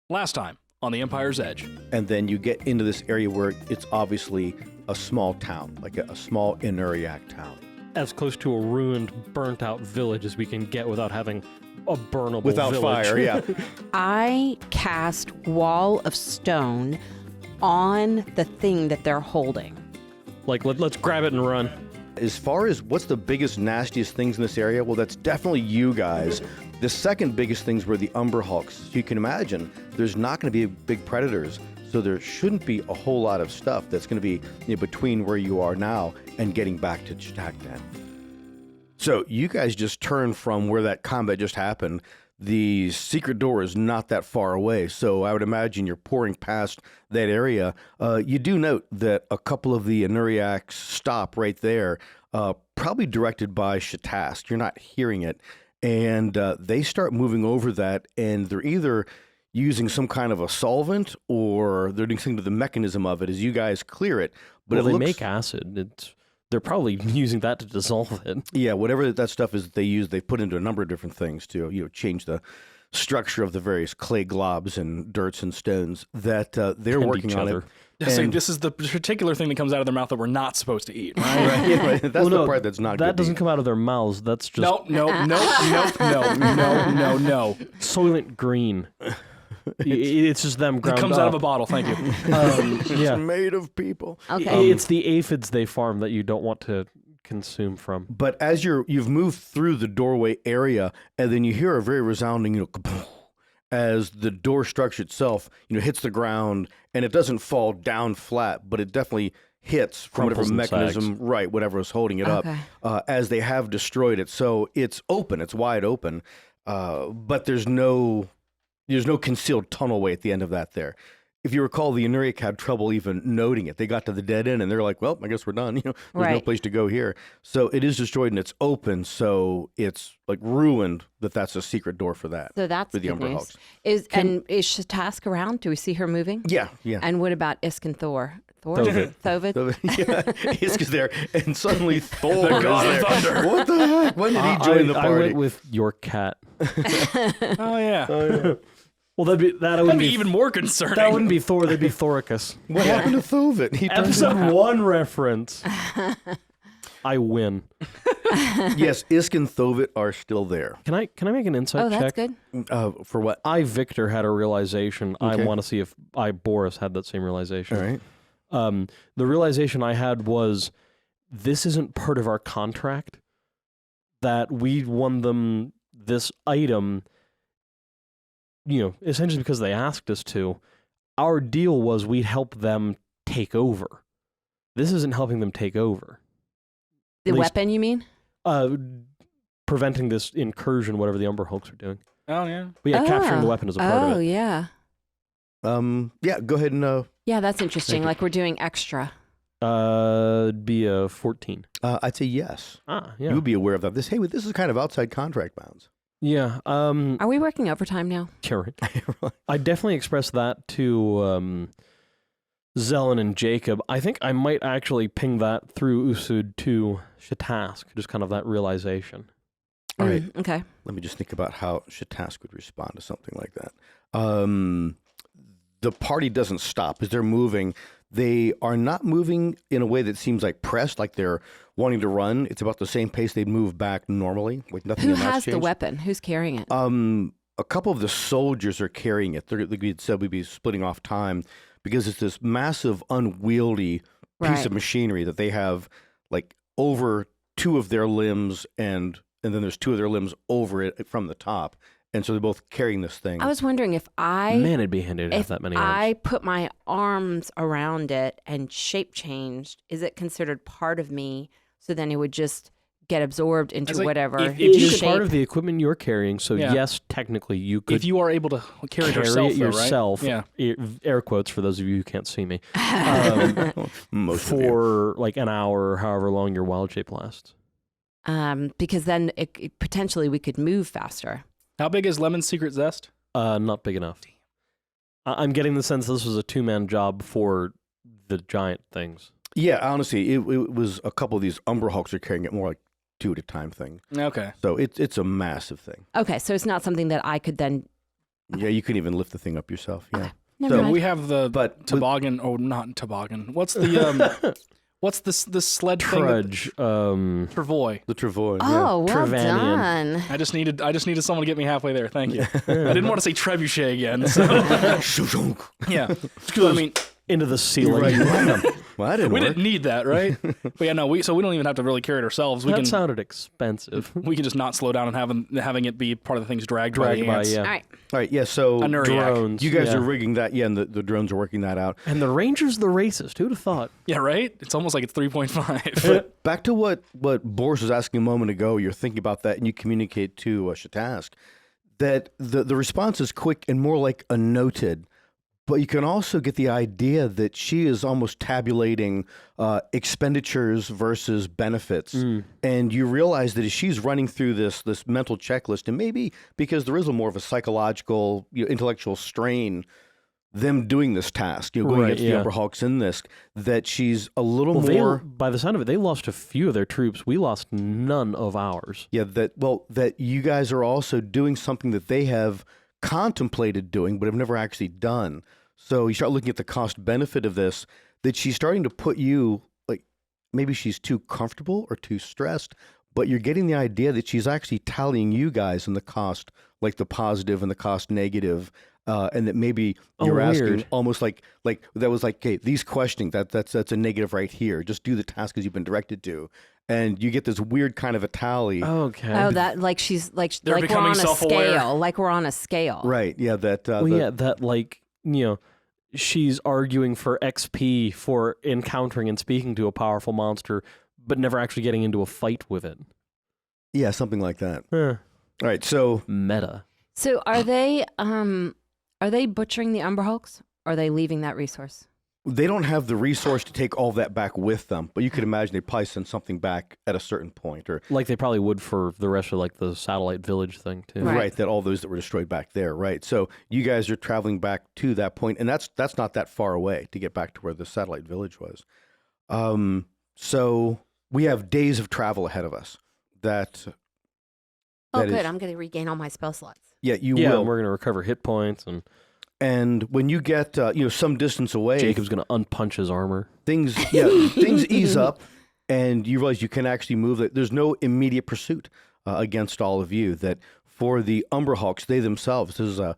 Last time on The Empire's Edge. And then you get into this area where it's obviously a small town, like a small Inuriac town. As close to a ruined, burnt-out village as we can get without having a burnable Without village. fire, yeah. I cast Wall of Stone on the thing that they're holding. Like, let's grab it and run. As far as what's the biggest, nastiest things in this area, well, that's definitely you guys. The second biggest things were the Umber Hulks. You can imagine there's not going to be big predators, so there shouldn't be a whole lot of stuff that's going to be between where you are now and getting back to Chik'Dakdahn. So you guys just turn from where that combat just happened. The secret door is not that far away, so I would imagine you're pouring past that area. You do note that a couple of the Inuriacs stop right there, probably directed by Chik'Dakdahn. You're not hearing it. And they start moving over that, and they're either using some kind of a solvent or they're doing something to the mechanism of it as you guys clear it. But Well, they make acid. They're probably using that to dissolve it. Yeah, whatever that stuff is that they use, they put into a number of different things to change the structure of the various clay globs and dirts and stones that they're And working each on other. it. So And- this is the particular thing that comes out of their mouth that we're not supposed to eat, right? Right, yeah, right. That's Well, the no, part that's not good. That to doesn't eat. come out of their mouths. That's just No. Soylent Green. It's just them It ground comes up. out of a bottle, thank you. It's Yeah. made of people. Okay. It's the aphids they farm that you don't want to consume from. But as you've moved through the doorway area, and then you hear a very resounding, kaboom, as the door structure itself, hits the ground, and it doesn't fall down flat, but it definitely hits from whatever Crumples and mechanism, right, whatever was holding it Okay. up, as they have destroyed it. So it's open, it's wide open, but there's no concealed tunnelway at the end of that there. If you recall, the Inuriac had trouble even noting it. They got to the dead end, and they're like, well, I guess we're done. There's no Right. place to go here. So it is destroyed, and it's open, so it's like ruined that's a secret door for that. So that's for the good Umber news. Hulks. Is Chik'Dakdahn around? Do we see her moving? Yeah. And what about Isk and Thor? Thovit. Thovit? So, yeah, Iska's there, and suddenly Thor The is god of there. thunder. What the heck? When did he join the I party? went with your cat. Oh, yeah. Well, that'd That'd be even more concerning. That wouldn't be Thor. That'd be Thoricus. What happened to Thovit? He turned Episode 1 reference. I win. Yes, Isk and Thovit are still there. Can I make an insight Oh, that's check? good. For what? I, Victor, had a realization. Okay. I want to see if I, Boris, had that same realization. All right. The realization I had was this isn't part of our contract, that we won them this item, essentially because they asked us to. Our deal was we'd help them take over. This isn't helping them take over. The At least- weapon, you mean? Preventing this incursion, whatever the Umber Hulks are doing. Oh, yeah. But yeah, capturing the Oh. weapon is a part of Oh, it. yeah. Yeah, go ahead and Yeah, that's interesting. Thank you. Like we're doing extra. It'd be a 14. I'd say yes. Yeah. You would be aware of that. This is kind of outside contract bounds. Yeah. Are we working overtime now? Sure. I definitely expressed that to Zelen and Jacob. I think I might actually ping that through Usud to Chik'Dakdahn, just kind of that realization. All right. Okay. Let me just think about how Chik'Dakdahn would respond to something like that. The party doesn't stop as they're moving. They are not moving in a way that seems like pressed, like they're wanting to run. It's about the same pace they'd move back normally, with nothing. Who in that's has the changed. weapon? Who's carrying it? A couple of the soldiers are carrying it. We said we'd be splitting off time because it's this massive, unwieldy piece Right. of machinery that they have, like over two of their limbs, and then there's two of their limbs over it from the top, and so they're both carrying this thing. I was wondering if Man, it'd be handy to have if that many I arms. put my arms around it and shape changed, is it considered part of me? So then it would just get absorbed into It's like, whatever. if It you is could- part of the equipment you're carrying, so Yeah. yes, technically you could If you are able to carry it yourself, it though, yourself. right? Yeah. Air quotes for those of you who can't see me. Most of you. For like an hour or however long your wild shape lasts. Because then potentially we could move faster. How big is Lemon's secret zest? Not big enough. I'm getting the sense this was a two-man job for the giant things. Yeah, honestly, it was a couple of these Umber Hulks are carrying it more like two at a time thing. Okay. So it's a massive thing. Okay, so it's not something that I could then Yeah, you couldn't even lift the thing up yourself. Yeah. Never So- mind. We have the But toboggan. Oh, not toboggan. What's the what's this sled thing? Trudge. Travoy. The Travoy. Oh, well Trevanian. done. I just needed someone to get me halfway there. Thank you. I didn't want to say trebuchet again. So yeah. I mean, Into the ceiling. Right. Well, that didn't we work. didn't need that, right? But yeah, no. We don't even have to really carry it ourselves. We That can sounded expensive. we can just not slow down and having it be part of the things dragged by Dragged the by, ants. yeah. All right. All right. Yeah. So A Nuriak. Drones. you guys yeah. are rigging that. Yeah, and the drones are working that out. And the Ranger's the racist. Who'd have thought? Yeah, right. It's almost like it's 3.5. But back to what Boris was asking a moment ago, you're thinking about that and you communicate to Chik'Dakdahn that the response is quick and more like a noted, but you can also get the idea that she is almost tabulating expenditures versus benefits. And you realize that as she's running through this mental checklist, and maybe because there is a more of a psychological, intellectual strain, them doing this task, going Right, against yeah. the Upper Hulks in this, that she's a little Well, more... by the sound of it, they lost a few of their troops. We lost none of ours. Yeah, that you guys are also doing something that they have contemplated doing, but have never actually done. So you start looking at the cost benefit of this, that she's starting to put you, like, maybe she's too comfortable or too stressed, but you're getting the idea that she's actually tallying you guys in the cost, like the positive and the cost negative, and that maybe you're asking weird. almost like that was like, okay, these questioning, that's a negative right here. Just do the task as you've been directed to. And you get this weird kind of a tally. Okay. Oh, that like she's like They're we're becoming on a self-aware. scale. Like we're on a scale. Right, yeah, that... Well, yeah, that like, she's arguing for XP for encountering and speaking to a powerful monster, but never actually getting into a fight with it. Yeah, something like that. Huh. All right, so Meta. So are they butchering the Umber Hulks? Or are they leaving that resource? they don't have the resource to take all that back with them, but you could imagine they probably send something back at a certain point, or Like they probably would for the rest of like the satellite village thing too. Right. that all those that were destroyed back there, right? So you guys are traveling back to that point, and that's not that far away to get back to where the satellite village was. So we have days of travel ahead of us. That Oh, That good. is- I'm going to regain all my spell slots. you Yeah, will. and we're gonna recover hit points, and And when you get some distance away, Jacob's gonna unpunch his armor. things things ease up, and you realize you can actually move. That there's no immediate pursuit against all of you. That for the Umberhawks, they themselves, this is a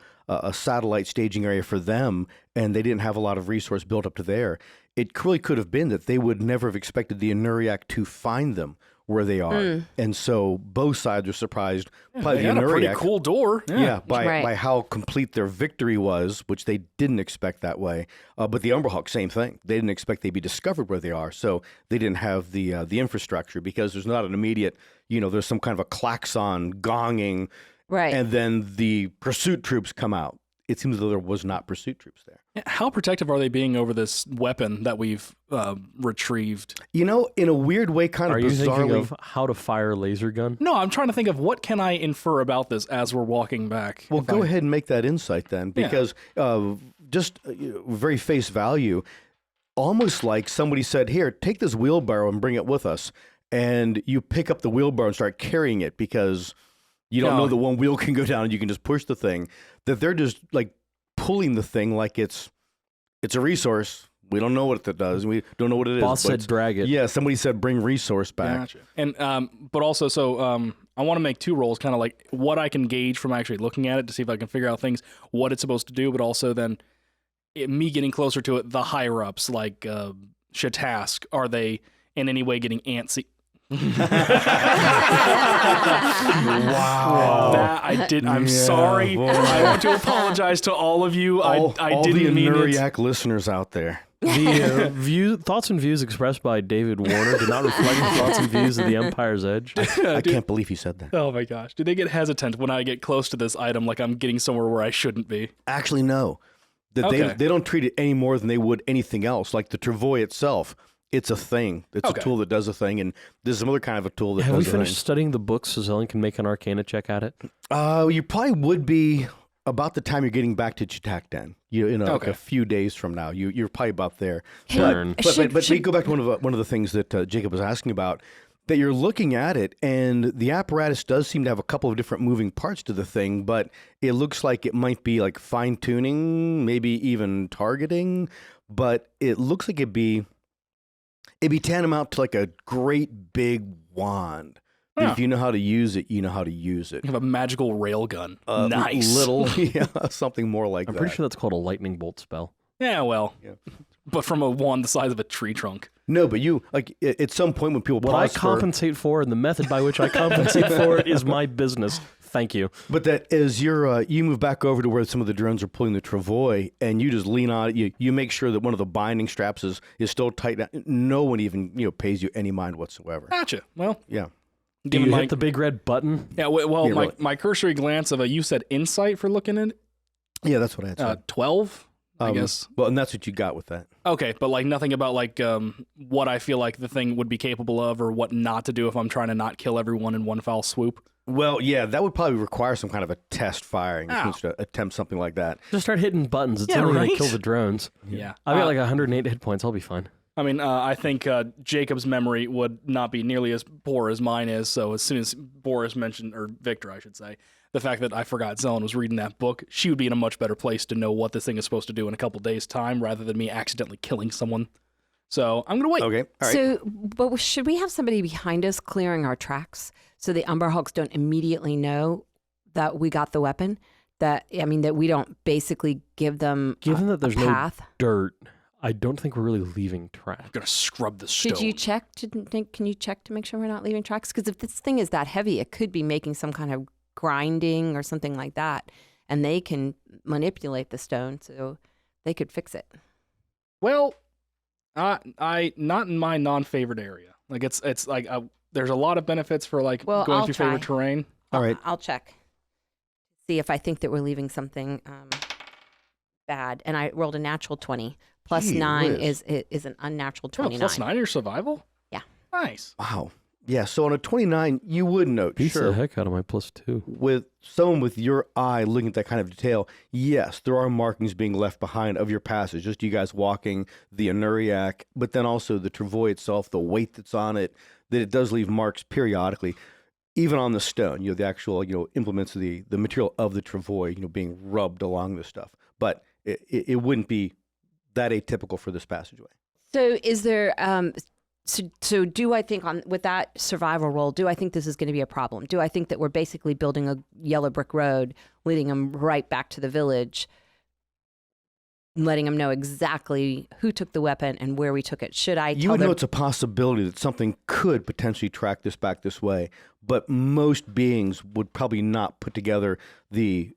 satellite staging area for them, and they didn't have a lot of resource built up to there. It really could have been that they would never have expected the Anuriak to find them where they are, and so both sides are surprised by They the got a pretty Anuriak. cool door. Yeah, by Right. how complete their victory was, which they didn't expect that way. But the Umberhawk, same thing. They didn't expect they'd be discovered where they are, so they didn't have the infrastructure because there's not an immediate, there's some kind of a klaxon gonging, Right. and then the pursuit troops come out. It seems as though there was not pursuit troops there. How protective are they being over this weapon that we've retrieved? In a weird way, kind Are of you bizarrely. thinking of how to fire a laser gun? No, I'm trying to think of what can I infer about this as we're walking back. Well, If go I- ahead and make that insight then, Yeah. because just very face value, almost like somebody said, "Here, take this wheelbarrow and bring it with us," and you pick up the wheelbarrow and start carrying it because you don't No. know that one wheel can go down and you can just push the thing. That they're just like pulling the thing like it's a resource. We don't know what it does. We don't know what it is. Boss but said it's- drag it. Yeah, somebody said bring resource back. Gotcha. And but also, so I want to make two rolls, kind of like what I can gauge from actually looking at it to see if I can figure out things, what it's supposed to do, but also then me getting closer to it, the higher ups like Shatask, are they in any way getting antsy? Wow. That I did. I'm Yeah, sorry. boy. I want to apologize to all of you. All I didn't the mean it. Anuriak listeners out there. The thoughts and views expressed by David Warner do not reflect the thoughts and views of the Empire's Edge. I can't believe he said that. Oh my gosh. Do they get hesitant when I get close to this item like I'm getting somewhere where I shouldn't be? Actually, no. That Okay. they don't treat it any more than they would anything else. Like the Travoy itself, it's a thing. It's Okay. a tool that does a thing, and there's some other kind of a tool that Have we does a finished thing. studying the books so Zelen can make an Arcana check at it? You probably would be about the time you're getting back to Chik'Dakdahn. Like Okay. a few days from now. You're probably about there. Turn. But we go back to one of the things that Jacob was asking about. that you're looking at it, and the apparatus does seem to have a couple of different moving parts to the thing, but it looks like it might be like fine tuning, maybe even targeting, but it looks like it'd be tantamount to like a great big wand. Huh. If you know how to use it, you know how to use it. You have a magical rail gun. Nice. Little, yeah, something more like that. I'm pretty sure that's called a lightning bolt spell. Yeah, well, Yeah. but from a wand the size of a tree trunk. No, but you, like, at some point when people What I pause for... compensate for and the method by which I compensate for it is my business. Thank you. But that as you move back over to where some of the drones are pulling the travois, and you just lean on it, you make sure that one of the binding straps is still tight. No one even pays you any mind whatsoever. Gotcha. Well, Yeah. Do given you my, hit the big red button? yeah, well, Yeah, really. my cursory glance of you said insight for looking at it? Yeah, that's what I had said. 12, I guess. Well, and that's what you got with that. Okay, but like nothing about like what I feel like the thing would be capable of or what not to do if I'm trying to not kill everyone in one foul swoop. Well, yeah, that would probably require some kind of a test firing if Ow. you was to attempt something like that. Just start hitting buttons. It's Yeah, only going right? to kill the drones. Yeah. I've got like 108 hit points. I'll be fine. I mean, I think Jacob's memory would not be nearly as poor as mine is. So as soon as Boris mentioned, or Victor, I should say, the fact that I forgot Zelen was reading that book, she would be in a much better place to know what this thing is supposed to do in a couple days' time rather than me accidentally killing someone. So I'm going to wait. Okay, all right. So, but should we have somebody behind us clearing our tracks so the Umberhawks don't immediately know that we got the weapon? That we don't basically give them Given that a there's no path. dirt, I don't think we're really leaving tracks. I'm going to scrub the stone. Should you check? Can you check to make sure we're not leaving tracks? Because if this thing is that heavy, it could be making some kind of grinding or something like that, and they can manipulate the stone, so they could fix it. Well, I not in my non-favorite area. Like it's like there's a lot of benefits for like Well, going I'll through favorite try. terrain. All right. I'll check. See if I think that we're leaving something bad. And I rolled a natural 20. Plus Gee 9 whiz. is an unnatural Oh, 29. plus 9 your survival? Yeah. Nice. Wow. Yeah, so on a 29, you would note, Beats sure, the heck out of my +2. with someone with your eye looking at that kind of detail, yes, there are markings being left behind of your passage, just you guys walking the Anuriac, but then also the travois itself, the weight that's on it, that it does leave marks periodically, even on the stone, the actual, implements of the material of the travois, being rubbed along this stuff. But it wouldn't be that atypical for this passageway. So is there so do I think with that survival roll, do I think this is going to be a problem? Do I think that we're basically building a yellow brick road, leading them right back to the village, letting them know exactly who took the weapon and where we took it? Should I You tell would know them? it's a possibility that something could potentially track this back this way, but most beings would probably not put together the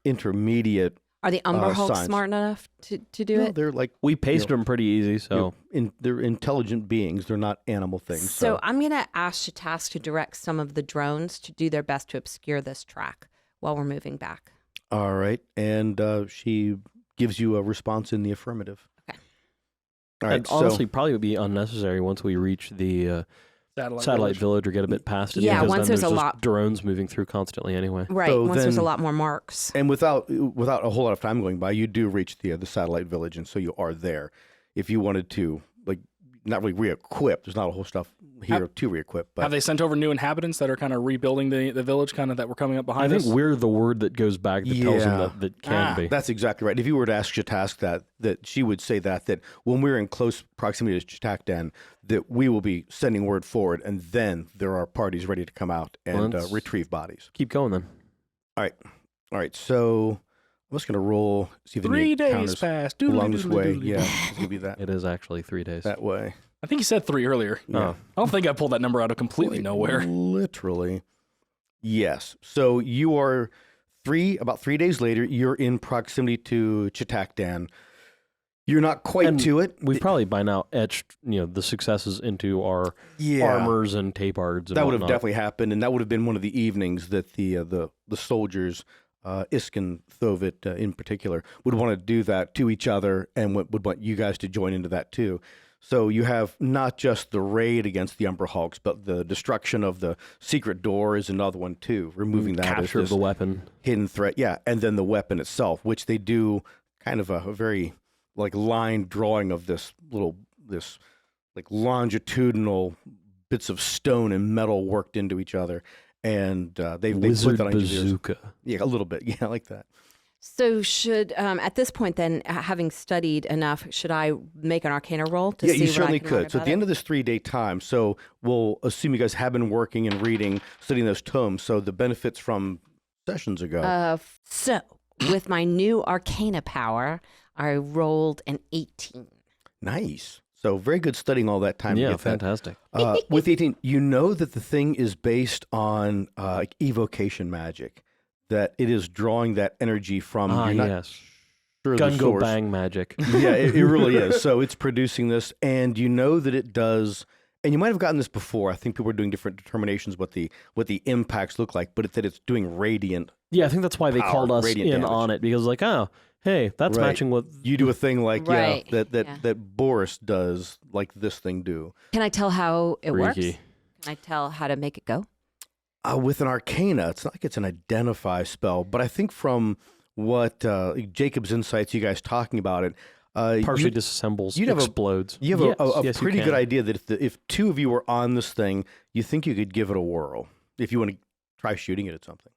intermediate. Are the Umberhawks signs. smart enough to do No, it? they're like We paced them pretty easy, so they're intelligent beings. They're not animal things. So I'm going to ask Chik'Dakdahn to direct some of the drones to do their best to obscure this track while we're moving back. All right, and she gives you a response in the affirmative. Okay. All right. and honestly, probably would be unnecessary once we reach the satellite village or get a bit past it. Yeah, because once then there's a just lot- drones moving through constantly anyway. Right. So Once there's a then- lot more marks. and without a whole lot of time going by, you do reach the satellite village, and so you are there. If you wanted to, not really re-equip, there's not a whole stuff here to re-equip. But Have they sent over new inhabitants that are kind of rebuilding the village kind of that were coming up I behind think us? we're the word that goes back that tells them Yeah. that can be. that's exactly right. If you were to ask Chik'Dakdahn that she would say that when we're in close proximity to Chik'Dakdahn, that we will be sending word forward, and then there are parties ready to come out and Let's- retrieve bodies. Keep going then. All right. So I'm just going to roll, see if 3 any days encounters passed. along this way. Doodly-doodly-doodly. Yeah, it's going to be that It is actually 3 days. that way. I think you said 3 earlier. Yeah. Oh. I don't think I pulled that number out of completely nowhere. Literally. Yes. So you are about 3 days later, you're in proximity to Chik'Dakdahn. You're not quite And to it. We've probably by now etched the successes into our armors and tapeards. And That would have whatnot. definitely happened, and that would have been one of the evenings that the soldiers, Iskin Thovit in particular, would want to do that to each other, and would want you guys to join into that too. So you have not just the raid against the Umberhawks, but the destruction of the secret door is another one too. Removing that as capture of this the weapon. hidden threat, yeah, and then the weapon itself, which they do kind of a very line drawing of this longitudinal bits of stone and metal worked into each other, and they put Wizard that on each of yours. bazooka. Yeah, a little bit. Yeah, I like that. So should at this point then, having studied enough, should I make an Arcana roll to Yeah, see you what certainly I can learn could. So at about the it? end of this 3-day time, so we'll assume you guys have been working and reading, studying those tomes. So the benefits from sessions ago. So with my new Arcana power, I rolled an 18. Nice. So very good studying all that time to Yeah, get that. fantastic. With 18, you know that the thing is based on like evocation magic, that it is drawing that energy from. You're not Yes. sure the Gun go source. bang magic. Yeah, it really is. So it's producing this, and you know that it does. And you might have gotten this before. I think people are doing different determinations what the impacts look like, but that it's doing radiant. Yeah, I think that's why they Power, called us radiant in damage. on it, because like, oh, hey, that's Right. matching what You do a thing like Right. that Boris does, like this thing do. Can I tell how it works? Freaky. Can I tell how to make it go? With an Arcana, it's not like it's an identify spell, but I think from what Jacob's insights, you guys talking about it, partially disassembles, you'd have a- explodes. you have a Yes, you pretty good can. idea that if two of you were on this thing, you think you could give it a whirl if you want to try shooting it at something.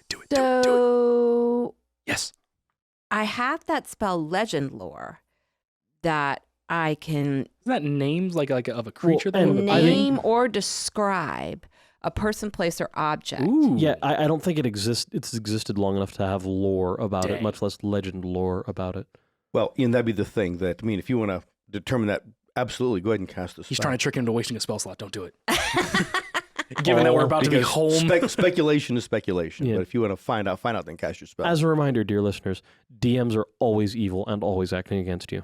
Do it. So Yes. I have that spell Legend Lore that I can Isn't that names like of a creature? Well, though? and Of a I think- being? name or describe a person, place, or object. Ooh. Yeah, I don't think it exists. It's existed long enough to have lore about it, Dang. much less legend lore about it. Well, Ian, that'd be the thing. That I mean, if you want to determine that, absolutely, go ahead and cast this. He's trying to trick him into wasting a spell slot. Don't do it. Given that we're about to be Because home. speculation is speculation. Yeah. But if you want to find out, then cast your spell. As a reminder, dear listeners, DMs are always evil and always acting against you.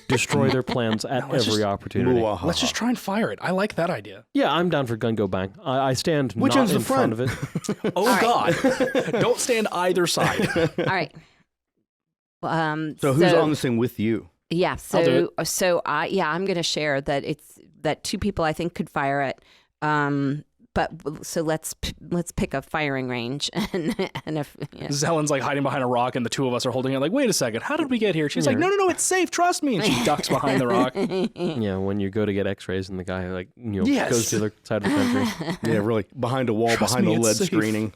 Destroy their plans at let's every just- opportunity. Muahaha. Let's just try and fire it. I like that idea. Yeah, I'm down for gun go bang. I stand Which not end's in the front front? of it. Oh, God. Don't stand either side. All right. So who's on this thing with you? Yeah. I'll do So I'm going to share that it's that two people I think could fire it. But so let's pick a firing range and if Zellen's like hiding behind a rock, and the two of us are holding it. Like, wait a second, how did we get here? She's like, no, it's safe. Trust me. And she ducks behind the rock. Yeah, when you go to get X-rays and the guy like Yes. goes to the other side of the country. Yeah, really behind a wall, Trust behind me, a it's lead safe. screening.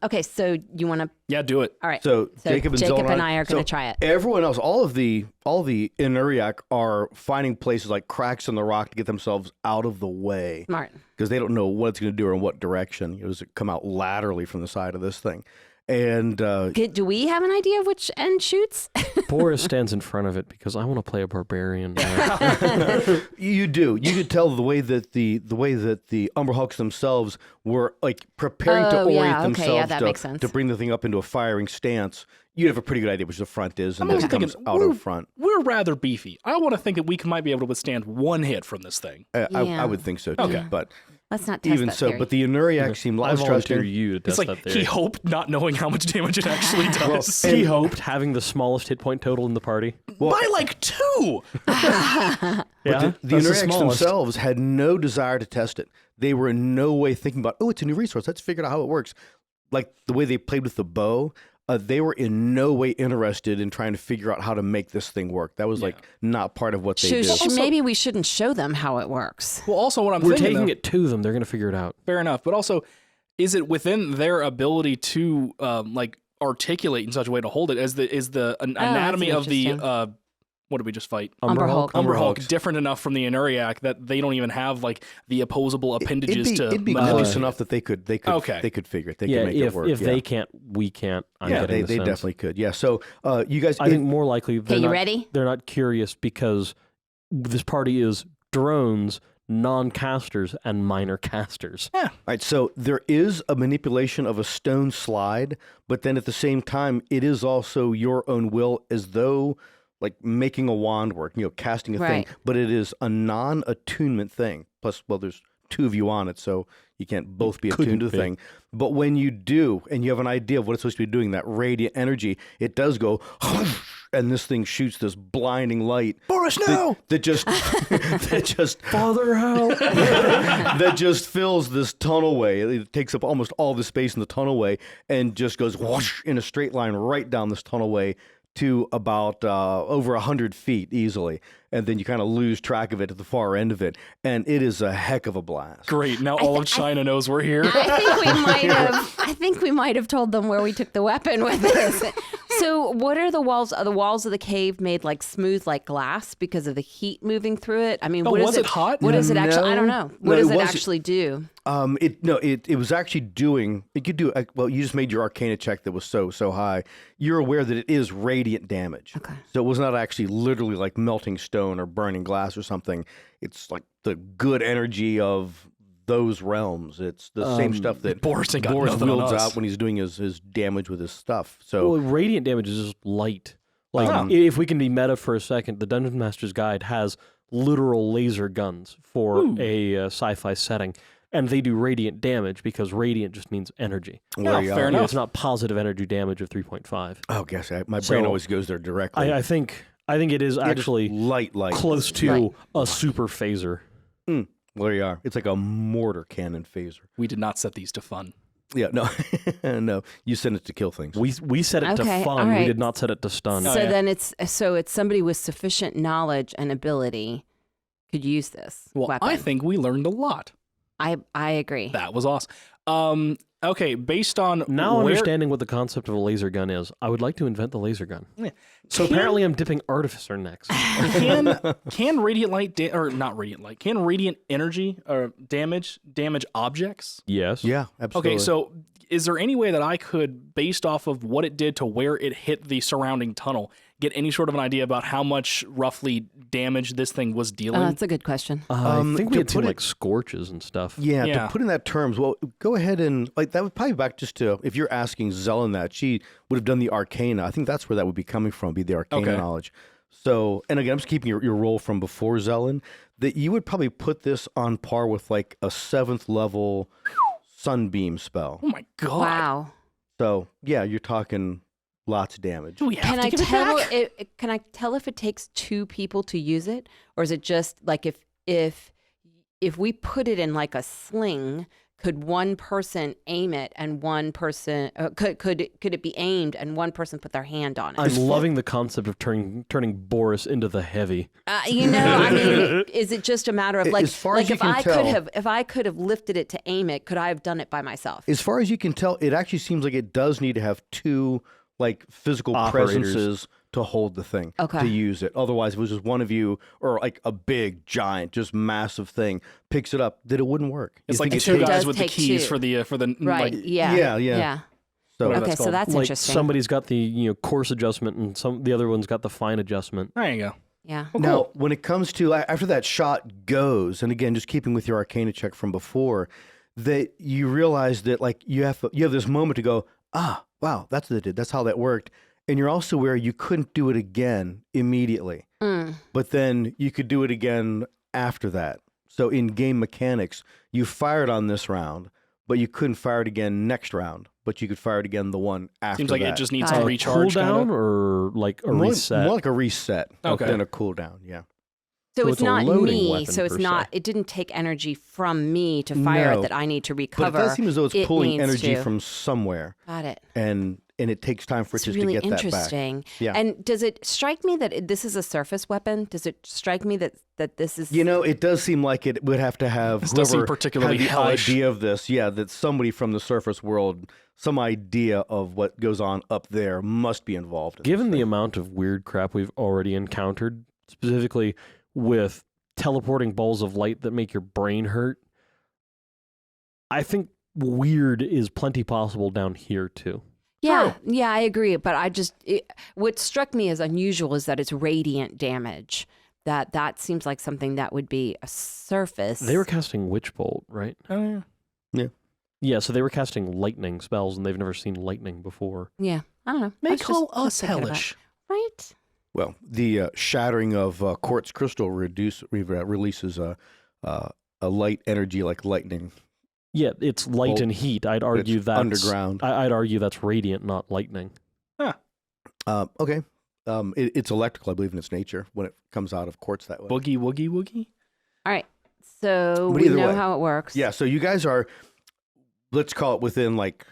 Okay, so you want to? Yeah, do it. All right. So Jacob and Zolan and I are going to try it. Everyone else, all of the Inuriac are finding places like cracks in the rock to get themselves out of the way Smart. because they don't know what it's going to do or in what direction. Does it come out laterally from the side of this thing? And Do we have an idea of which end shoots? Boris stands in front of it because I want to play a barbarian. you do. You could tell the way that the Umberhawks themselves were like preparing to Oh, orient yeah, okay, themselves yeah, that makes sense. to bring the thing up into a firing stance. You'd have a pretty good idea which the front is, and I'm then it also comes thinking, out in front. We're rather beefy. I want to think that we might be able to withstand one hit from this thing. I Yeah. would think so too. Okay. But Let's not test even that so, theory. but the Inuriac seemed I less volunteer trusting. you to It's test like that theory. he hoped, not knowing how much damage it actually does. He hoped having the smallest hit point total in the party. By like 2. Yeah, The that's the Inuriacs smallest. themselves had no desire to test it. They were in no way thinking about, oh, it's a new resource. Let's figure out how it works. Like the way they played with the bow, they were in no way interested in trying to figure out how to make this thing work. That was like not part of what they did. Maybe we shouldn't show them how it works. Well, also what I'm We're thinking, taking though, it to them. They're going to figure it out. fair enough, but also, is it within their ability to like articulate in such a way to hold it? Is the anatomy of the interesting. what did we just fight? Umberhawk. Umberhawk different enough from the Inuriac that they don't even have like the opposable appendages It'd be to close enough that they could Okay. they could figure it. They Yeah, could make it if work. they can't, we can't. I'm yeah, getting they the sense. definitely could. Yeah. So you guys, I think more likely they're Okay, you not, ready? they're not curious because this party is drones, non-casters, and minor casters. All right, so there is a manipulation of a stone slide, but then at the same time, it is also your own will, as though like making a wand work, casting a Right. thing, but it is a non-attunement thing. Plus, well, there's two of you on it, so you can't both be attuned to the Couldn't be. thing. But when you do, and you have an idea of what it's supposed to be doing, that radiant energy, it does go, and this thing shoots this blinding light. Boris, no! That just Father, help! that just fills this tunnelway. It takes up almost all the space in the tunnelway and just goes whoosh in a straight line right down this tunnelway to about over 100 feet easily, and then you kind of lose track of it at the far end of it, and it is a heck of a blast. Great. Now all of China knows we're here. I think we might have told them where we took the weapon with this. So what are the walls? Are the walls of the cave made like smooth like glass because of the heat moving through it? I mean, what was is it hot? What does it actually? I don't know. What does it actually do? It was actually doing. It could do. Well, you just made your Arcana check that was so high. You're aware that it is radiant damage. Okay. So it was not actually literally like melting stone or burning glass or something. It's like the good energy of those realms. It's the same stuff that Boris ain't got nothing on wields us. out when he's doing his damage with his stuff. So Well, radiant damage is just light. Like, if we can be meta for a second, the Dungeon Master's Guide has literal laser guns for a sci-fi setting, and they do radiant damage because radiant just means energy. Yeah, fair enough. It's not positive energy damage of 3.5. oh, gosh, my brain always goes there directly. I think it is actually light, close to Right. a super phaser. There you are. It's like a mortar cannon phaser. We did not set these to fun. Yeah, no, no. You send it to kill things. We set it Okay, to fun. all right. We did not set it to stun. So then it's somebody with sufficient knowledge and ability could use this Well, weapon. I think we learned a lot. I agree. That was awesome. Okay, based on Now where... understanding what the concept of a laser gun is, I would like to invent the laser gun. Yeah. So apparently I'm dipping Artificer next. Can radiant light or not radiant light? Can radiant energy or damage objects? Yes. Yeah, absolutely. Okay, so is there any way that I could, based off of what it did to where it hit the surrounding tunnel, get any sort of an idea about how much roughly damage this thing was dealing? That's a good question. I think we to had seen put it- like scorches and stuff. Yeah, Yeah. to put in that terms, well, go ahead and like that would probably back just to if you're asking Zelen that she would have done the Arcana. I think that's where that would be coming from, be the Arcana Okay. knowledge. So, and again, I'm just keeping your roll from before Zelen. That you would probably put this on par with like a 7th level Sunbeam spell. Oh my god! Wow. So yeah, you're talking lots of damage. Do we have Can to I give it tell? back? Can I tell if it takes 2 people to use it, or is it just like if we put it in like a sling? Could one person aim it and one person could it be aimed and one person put their hand on it? I'm loving the concept of turning Boris into the heavy. I mean, is it just a matter of like, As far as you if can tell- if I could have lifted it to aim it, could I have done it by myself? As far as you can tell, it actually seems like it does need to have 2 like physical Operators. presences to hold the thing, Okay. to use it. Otherwise, if it was just one of you or like a big, giant, just massive thing picks it up, that it wouldn't work. It's You like think the it two takes- guys does with the take keys 2. for the Right. like, Yeah. Yeah. So Whatever Okay, that's so called. that's Like interesting. somebody's got the coarse adjustment and the other one's got the fine adjustment. There you go. Yeah. now, when it comes to after that shot goes, and again, just keeping with your Arcana check from before, that you realize that like you have this moment to go, wow, that's what it did. That's how that worked. And you're also aware you couldn't do it again immediately, but then you could do it again after that. So in game mechanics, you fired on this round, but you couldn't fire it again next round, but you could fire it again the one after Seems like that. it just needs Got some it. recharge. Cooldown kinda. or like a more, reset? more like a reset Okay. than a cooldown, yeah. So, So it's it's a not loading me. weapon, So it's per not. se. It didn't take energy from me to fire No. it that I need to But recover. it does seem as though it's It pulling needs energy to. from somewhere, Got it. and it takes time for it It's just really to get that back. interesting. Yeah. And does it strike me that this is a surface weapon? Does it strike me that this is? You know, it does seem like it would have to have This does seem whoever particularly had the hellish. idea of this. Yeah, that somebody from the surface world, some idea of what goes on up there must be involved. In Given this the thing. amount of weird crap we've already encountered, specifically with teleporting balls of light that make your brain hurt, I think weird is plenty possible down here too. Yeah, yeah, I agree. But what struck me as unusual is that it's radiant damage. That seems like something that would be a surface. They were casting Witch Bolt, right? Oh, yeah. Yeah, so they were casting lightning spells, and they've never seen lightning before. Yeah, I don't know. They That's call just us thinking about- hellish. right? Well, the shattering of quartz crystal releases a light energy like lightning. Yeah, it's light Bolt. and heat. I'd argue It's that's underground. I'd argue that's radiant, not lightning. Okay. It's electrical, I believe, in its nature when it comes out of quartz that way. Boogie woogie woogie. All right. So But we either know way. how it works. Yeah, so you guys are, let's call it within like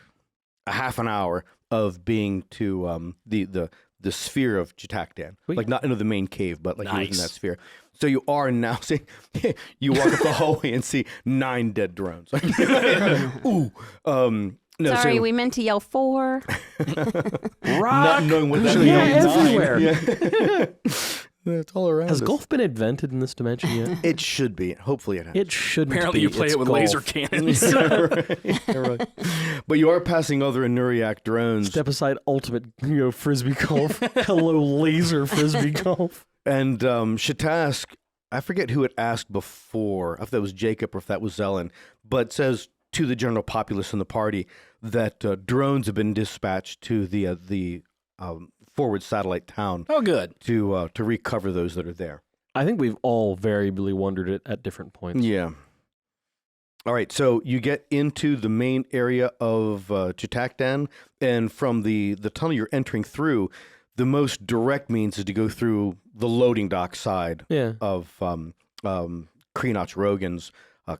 a half an hour of being to the the sphere of Chik'Dakdahn. Sweet. Like not into the main cave, but like Nice. within that sphere. So you are now seeing, you walk up the hallway and see 9 dead drones. Ooh. No, Sorry, so we meant to yell 4. not knowing what that Yeah, means. everywhere. Yeah. It's all around Has us. golf been invented in this dimension yet? It should be. Hopefully it has. It shouldn't Apparently, be. you play It's it with golf. laser cannons. Right. But you are passing other Nuriak drones. Step aside, ultimate, frisbee golf. Hello, laser frisbee golf. And Shatask, I forget who it asked before, if that was Jacob or if that was Zelen, but says to the general populace in the party that drones have been dispatched to the forward satellite town Oh, good. to recover those that are there. I think we've all variably wondered it at different points. Yeah. All right, so you get into the main area of Chik'Dakdahn, and from the tunnel you're entering through, the most direct means is to go through the loading dock side Yeah. of Kreen'Ochrogin's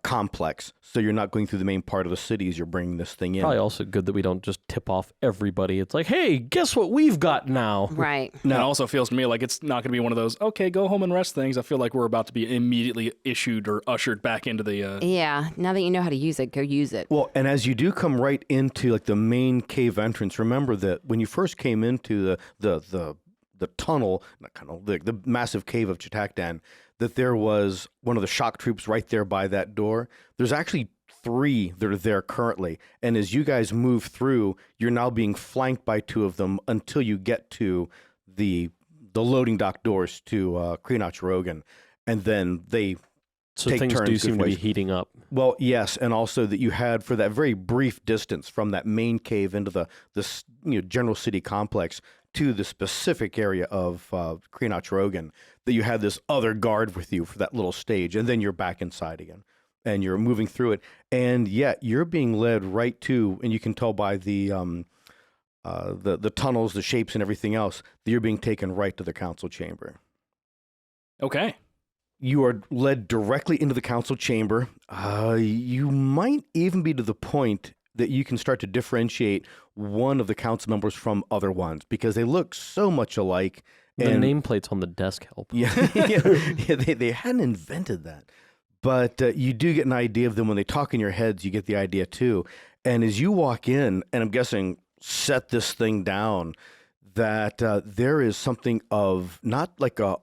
complex. So you're not going through the main part of the city as you're bringing this thing in. Probably also good that we don't just tip off everybody. It's like, hey, guess what we've got now? Right. And it also feels to me like it's not going to be one of those, okay, go home and rest things. I feel like we're about to be immediately issued or ushered back into the... Yeah. Now that you know how to use it, go use it. Well, and as you do come right into like the main cave entrance, remember that when you first came into the tunnel, not tunnel, the massive cave of Chik'Dakdahn, that there was one of the shock troops right there by that door. There's actually 3 that are there currently, and as you guys move through, you're now being flanked by 2 of them until you get to the loading dock doors to Kreen'Ochrogin, and then they So take things turns do go seem to be ways. heating up. Well, yes, and also that you had for that very brief distance from that main cave into the general city complex to the specific area of Kreen'Ochrogin, that you had this other guard with you for that little stage, and then you're back inside again, and you're moving through it, and yet you're being led right to, and you can tell by the tunnels, the shapes, and everything else, that you're being taken right to the council chamber. Okay. You are led directly into the council chamber. You might even be to the point that you can start to differentiate one of the council members from other ones because they look so much alike. The And nameplates on the desk help. yeah, they hadn't invented that. But you do get an idea of them when they talk in your heads. You get the idea too. And as you walk in, and I'm guessing set this thing down, that there is something of not like a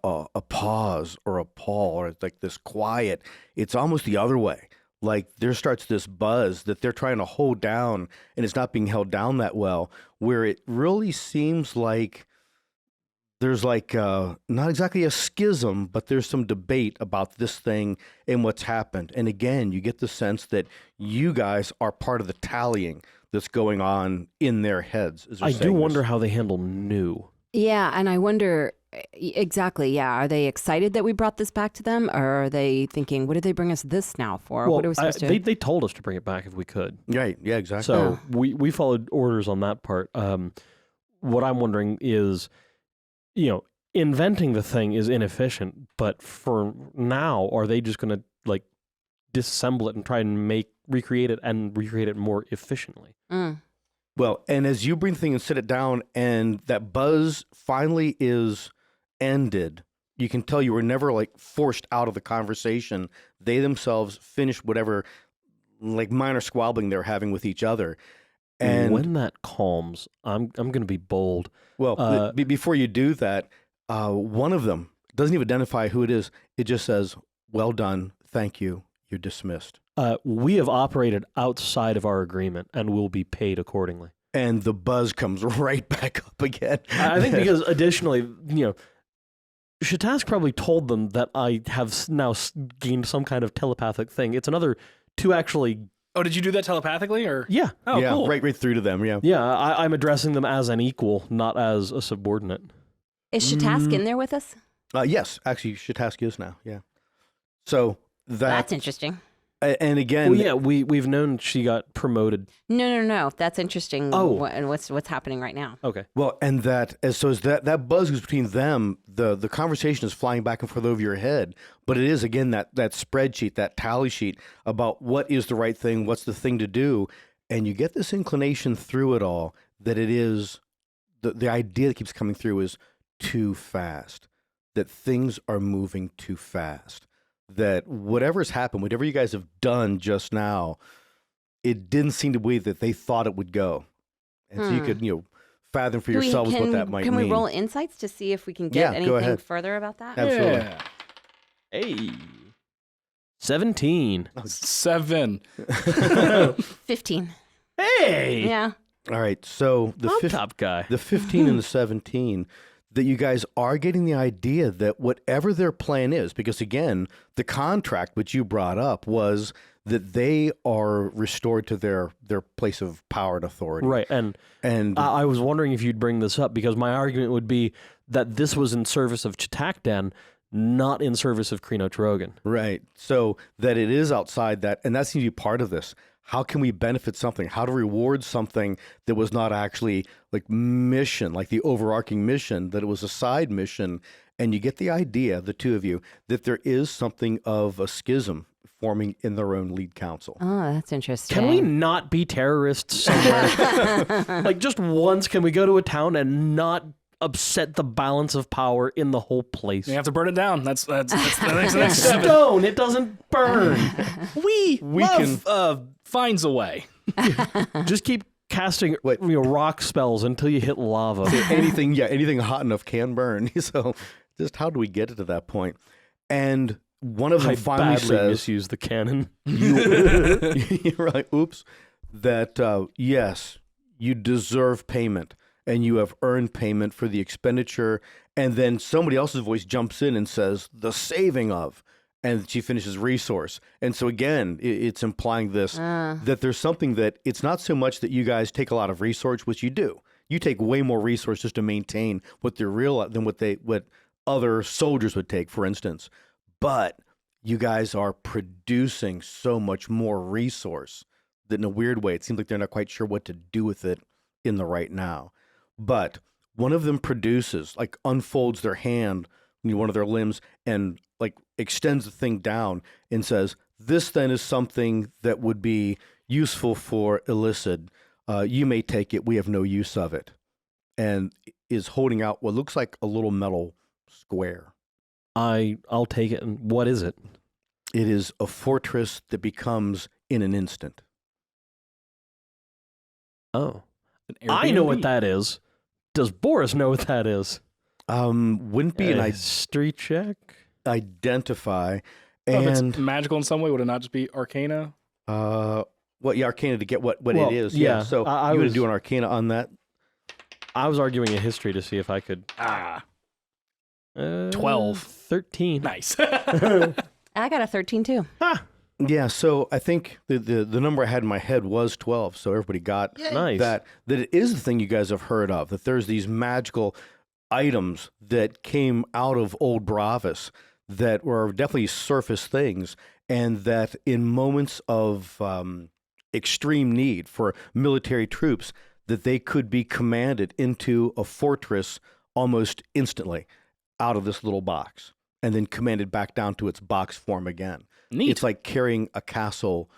pause or a pall or like this quiet. It's almost the other way. Like there starts this buzz that they're trying to hold down, and it's not being held down that well, where it really seems like there's like not exactly a schism, but there's some debate about this thing and what's happened. And again, you get the sense that you guys are part of the tallying that's going on in their heads. As they're I saying do this. wonder how they handle new. Yeah, and I wonder exactly. Yeah, are they excited that we brought this back to them, or are they thinking, "What did they bring us this now for? What are we supposed to?" They told us to bring it back if we could. Right, yeah, exactly. So we followed orders on that part. What I'm wondering is, inventing the thing is inefficient, but for now, are they just going to like disassemble it and try and recreate it more efficiently? Mm. Well, and as you bring the thing and sit it down, and that buzz finally is ended, you can tell you were never like forced out of the conversation. They themselves finished whatever like minor squabbling they're having with each other. And when that calms, I'm going to be bold. well, before you do that, one of them doesn't even identify who it is. It just says, "Well done, thank you, you're dismissed." We have operated outside of our agreement and will be paid accordingly. And the buzz comes right back up again. I think because additionally, Shatask probably told them that I have now gained some kind of telepathic thing. It's another to actually. Oh, did you do that telepathically or? Yeah. Oh, yeah, cool. right through to them. Yeah. Yeah, I'm addressing them as an equal, not as a subordinate. Is Shatask in there with us? Yes, actually, Shatask is now. Yeah. So That's interesting. And again, Well, yeah, we've known she got promoted. No. That's interesting. Oh. And what's happening right now? Okay. well, and that as that buzz goes between them, the conversation is flying back and forth over your head. But it is again that spreadsheet, that tally sheet about what is the right thing, what's the thing to do, and you get this inclination through it all that it is the idea that keeps coming through is too fast, that things are moving too fast, that whatever's happened, whatever you guys have done just now, it didn't seem to be that they thought it would go. And so you could, fathom for yourselves what that might mean. Can we roll insights to see if we can get anything further about that? Absolutely. Yeah. Hey. 17. 7. 15. Hey. Yeah. All right, so I'm top guy. the 15 and the 17, that you guys are getting the idea that whatever their plan is, because again, the contract which you brought up was that they are restored to their place of power and authority. Right, and I was wondering if you'd bring this up, because my argument would be that this was in service of Chik'Dakdahn, not in service of Kreen'Ochrogin. Right, so that it is outside that, and that seems to be part of this. How can we benefit something? How to reward something that was not actually like mission, like the overarching mission, that it was a side mission. And you get the idea, the two of you, that there is something of a schism forming in their own lead council. Oh, that's interesting. Can we not be terrorists somewhere? Like, just once, can we go to a town and not upset the balance of power in the whole place? You have to burn it down. That's the next step. Stone, it doesn't burn. We can- finds a way. Just keep casting rock spells until you hit lava. anything hot enough can burn. So just how do we get it to that point? And one of them I finally badly says, misuse the cannon. you're right, oops, that yes, you deserve payment and you have earned payment for the expenditure. And then somebody else's voice jumps in and says, the saving of, and she finishes resource. And so again, it's implying this, that there's something that it's not so much that you guys take a lot of resource, which you do. You take way more resource just to maintain what they're real than what other soldiers would take, for instance. But you guys are producing so much more resource that in a weird way, it seems like they're not quite sure what to do with it in the right now. But one of them produces, like unfolds their hand, one of their limbs, and like extends the thing down and says, this then is something that would be useful for illicit. You may take it. We have no use of it. And is holding out what looks like a little metal square. I'll take it. And what is it? It is a fortress that becomes in an instant. Oh. An I know what Airbnb. that is. Does Boris know what that is? Wouldn't be an street check? identify. Oh, if And it's magical in some way, would it not just be Arcana? Arcana to get what Well, it is. yeah, So I you would was- do an Arcana on that. I was arguing a history to see if I could. 12. 13. Nice. I got a 13 too. Yeah, so I think the number I had in my head was 12. So everybody got Nice. that it is the thing you guys have heard of, that there's these magical items that came out of Old Bravis that were definitely surface things, and that in moments of extreme need for military troops, that they could be commanded into a fortress almost instantly out of this little box, and then commanded back down to its box form again. Neat. It's like carrying a castle,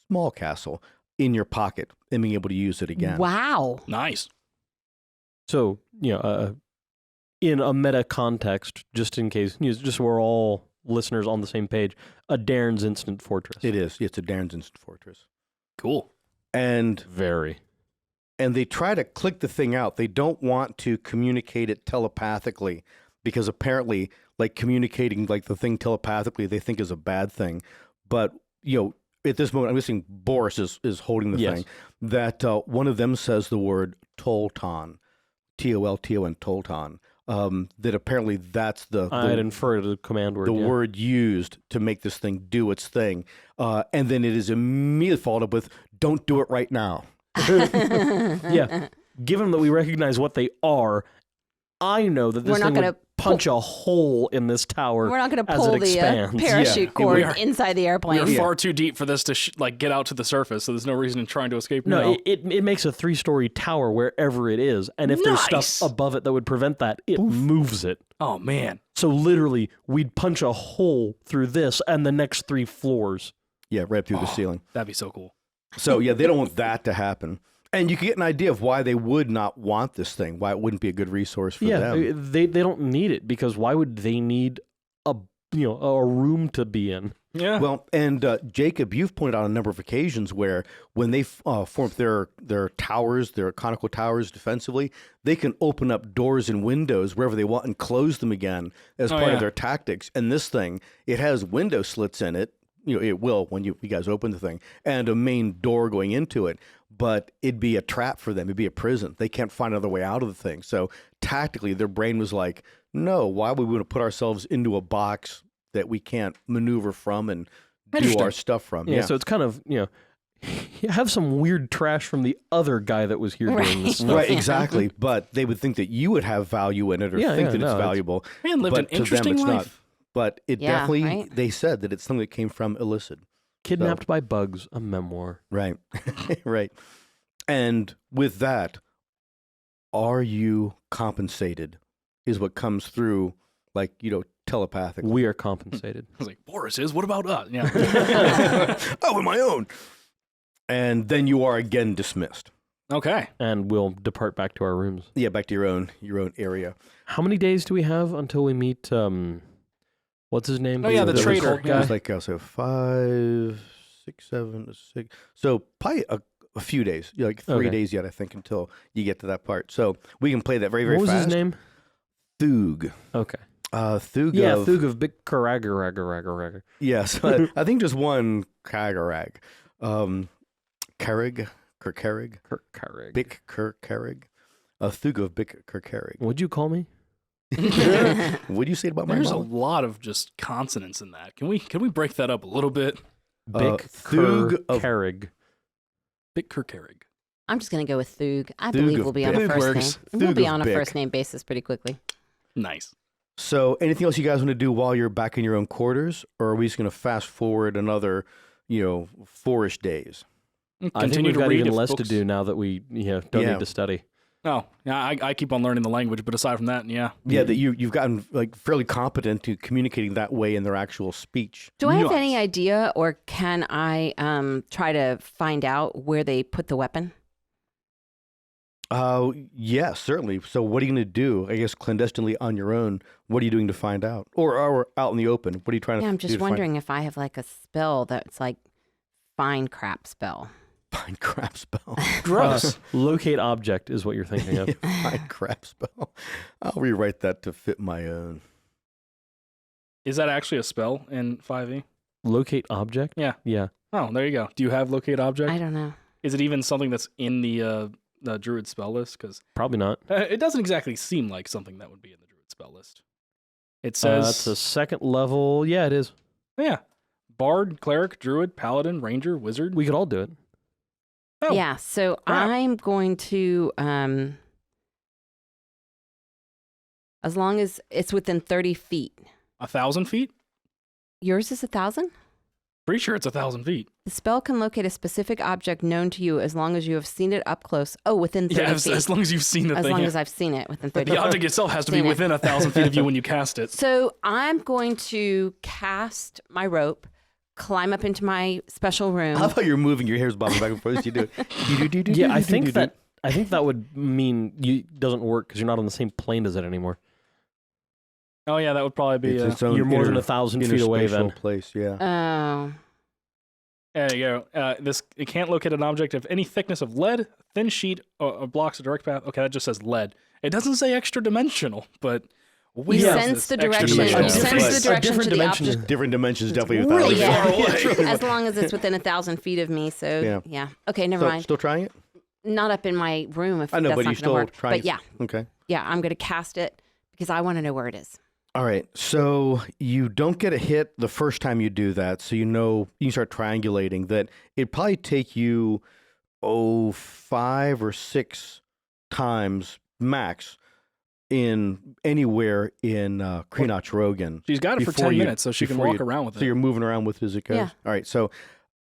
small castle, in your pocket and being able to use it again. Wow. Nice. So, in a meta context, just in case, just so we're all listeners on the same page, a Dairn's Instant Fortress. It is. It's a Dairn's Instant Fortress. Cool. And Very. they try to click the thing out. They don't want to communicate it telepathically, because apparently, like, communicating like the thing telepathically, they think is a bad thing. But, at this moment, I'm guessing Boris is holding the Yes. thing, that one of them says the word Tolton, Tolton, Tolton, that apparently that's I'd infer the command word. the yeah. word used to make this thing do its thing. And then it is immediately followed up with, don't do it right now. Yeah. Given that we recognize what they are, I know that this We're not thing gonna would punch a hole in this tower. We're not going to as pull it the expands. parachute Yeah, cord we are- inside the We airplane. are far too deep for this to get out to the surface, so there's no reason in trying to escape. No, now. it makes a 3-story tower wherever it is, and if there's Nice. stuff above it that would prevent that, it moves it. Oh man. So literally, we'd punch a hole through this and the next 3 floors. Yeah, right up through the ceiling. That'd be so cool. So, yeah, they don't want that to happen. And you can get an idea of why they would not want this thing, why it wouldn't be a good resource for them. they don't need it, because why would they need a room to be in? Yeah. Well, and Jacob, you've pointed out a number of occasions where when they form their towers, their conical towers defensively, they can open up doors and windows wherever they want and close them again as part of their tactics. And this thing, it has window slits in it. It will when you guys open the thing, and a main door going into it. But it'd be a trap for them. It'd be a prison. They can't find another way out of the thing. So tactically, their brain was like, no, why would we want to put ourselves into a box that we can't maneuver from and do our stuff from? Yeah, so it's kind of, you have some weird trash from the other guy that was here doing this stuff. Right, exactly. But they would think that you would have value in it or think that it's valuable. Man lived an But to them, interesting it's life. not. But it definitely, they said that it's something that came from illicit. Kidnapped by Bugs, a memoir. Right, right. And with that, are you compensated is what comes through, like, telepathically. We are compensated. I was like, Boris is, what about us? Yeah. Oh, on my own. And then you are again dismissed. Okay. And we'll depart back to our rooms. Yeah, back to your own area. How many days do we have until we meet, what's his name? Oh, yeah, the traitor. It was like, so 5, 6, 7, 6. So probably a few days, like 3 days yet, I think, until you get to that part. So we can play that very, very fast. What was his name? Thug. Okay. Thug. Yeah, Thug of Big Karag. Yes, I think just one Kagarag. Kerrig. Bick Kerrig. Thug of Bick Kerrig. What'd you call me? What do you say about my There's a mom? lot of just consonants in that. Can we break that up a little bit? Big Thug of Karag. Big Kerkerig. I'm just going to go with Thug. I Thug believe of we'll be on Bick. a first Works. name. We'll Thug be of on a Bick. first name basis pretty quickly. Nice. So, anything else you guys want to do while you're back in your own quarters, or are we just going to fast forward another, 4-ish days? I think Continue we've to got read even if less to books- do now that we don't need to study. Oh, yeah, I keep on learning the language, but aside from that, yeah. Yeah, that you've gotten like fairly competent to communicating that way in their actual speech. Do I have Nuance. any idea, or can I try to find out where they put the weapon? Yeah, certainly. So, what are you going to do? I guess clandestinely on your own. What are you doing to find out, or out in the open? What are you trying to? Yeah, I'm do just to find- wondering if I have like a spell that's like find crap spell. Find crap spell. Gross. Locate object is what you're thinking of. Find crap spell. I'll rewrite that to fit my own. Is that actually a spell in 5e? Locate object? Yeah. Yeah. Oh, there you go. Do you have locate object? I don't know. Is it even something that's in the druid spell list? Because Probably not. it doesn't exactly seem like something that would be in the druid spell list. It says, It's a second level. Yeah, it is. yeah, bard, cleric, druid, paladin, ranger, wizard. We could all do it. Oh, Yeah, so crap. I'm going to, as long as it's within 30 feet. 1,000 feet? Yours is 1,000? Pretty sure it's 1,000 feet. The spell can locate a specific object known to you as long as you have seen it up close. Oh, within 30 Yeah, as feet. long as you've seen the As thing. long yeah. as I've seen it within 30 The feet. object itself has to be Seen it. within 1,000 feet of you when you cast it. So I'm going to cast my rope, climb up into my special room. How about you're moving your hairs bobbing back and forth as you do it? Yeah, I think that would mean you doesn't work because you're not on the same plane as it anymore. Oh, yeah, that would probably be. It's its own You're more than 1,000 feet away then. interspatial place. Yeah. Oh. There you go. It can't locate an object of any thickness of lead, thin sheet, or blocks a direct path. Okay, that just says lead. It doesn't say extra dimensional, but we He have sends this the extra direction. dimensional. He sends the But- direction different to the dimension. object. Different dimensions, definitely really 1,000 far feet. away. Really As long as it's within 1,000 feet of me. So yeah. Okay, never So, mind. still trying it? Not up in my room if I know, that's but not you going to still work. trying. But yeah, Okay. I'm going to cast it because I want to know where it is. All right. So you don't get a hit the first time you do that. So you start triangulating that it'd probably take you 5 or 6 times max in anywhere in Kreen'Ochrogin. She's got it for Before 10 you- minutes, so she can before walk you- around with So it. you're moving around with it as it goes? Yeah. All right. So,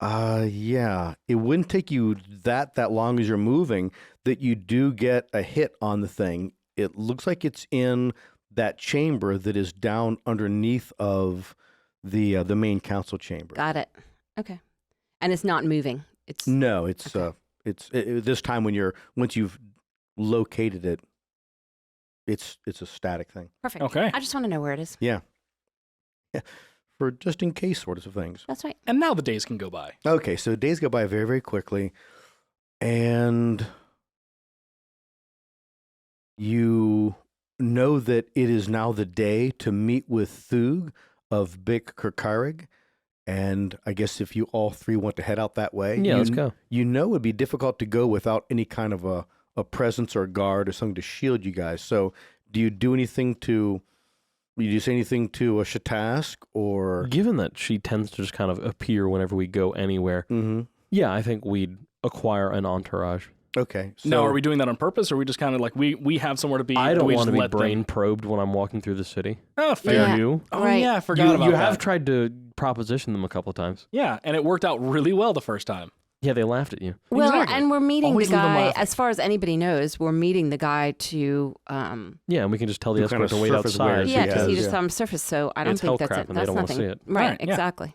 yeah, it wouldn't take you that long as you're moving that you do get a hit on the thing. It looks like it's in that chamber that is down underneath of the main council chamber. Got it. Okay. And it's not moving. It's No, it's Okay. this time once you've located it, it's a static thing. Perfect. Okay. I just want to know where it is. Yeah. For just in case sorts of things. That's right. And now the days can go by. Okay, so days go by very, very quickly, and you know that it is now the day to meet with Thug of Big Kirkarig, and I guess if you all three want to head out that way, Yeah, let's go. You know it would be difficult to go without any kind of a presence or a guard or something to shield you guys. So do you do anything to... Did you say anything to Chik'Dakdahn or... Given that she tends to just kind of appear whenever we go anywhere, yeah, I think we'd acquire an entourage. Okay. So Now, are we doing that on purpose, or are we just kind of like, we have somewhere to be? I don't we want just to be let them- brain probed when I'm walking through the city. Oh, fair. Yeah. You? Oh, Right. yeah, I forgot about You that. have tried to proposition them a couple of times. Yeah, and it worked out really well the first time. Yeah, they laughed at you. Well, Exactly. and we're meeting Always the leave them guy, laughing. as far as anybody knows, we're meeting the guy to, Yeah, and we can just tell the Who kind escort of to wait surface outside. wears yeah, he because he has, just on surface, so I don't It's think hell that's crap it. and they That's don't wanna nothing. see it. Right, Right, yeah. exactly.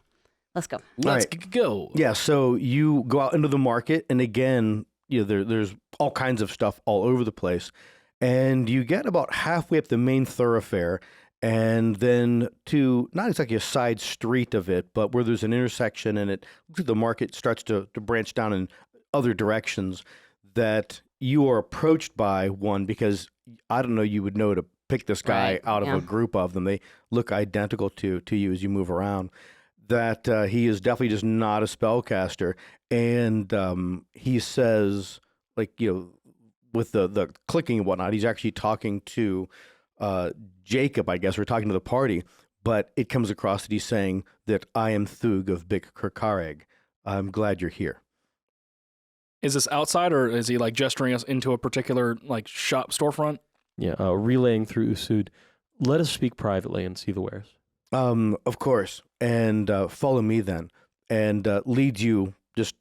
Let's go. Let's right. go. Yeah, so you go out into the market, and again, there's all kinds of stuff all over the place, and you get about halfway up the main thoroughfare, and then to not exactly a side street of it, but where there's an intersection, and it looks like the market starts to branch down in other directions, that you are approached by one, because I don't know, you would know to pick this guy Right, out of yeah. a group of them. They look identical to you as you move around. That he is definitely just not a spellcaster, and he says, like, with the clicking and whatnot, he's actually talking to Jacob, I guess, or talking to the party, but it comes across that he's saying that I am Thug of Big Kirkarig. I'm glad you're here. Is this outside, or is he like gesturing us into a particular like shop storefront? Yeah, relaying through Usud. Let us speak privately and see the wares. Of course, and follow me then, and leads you just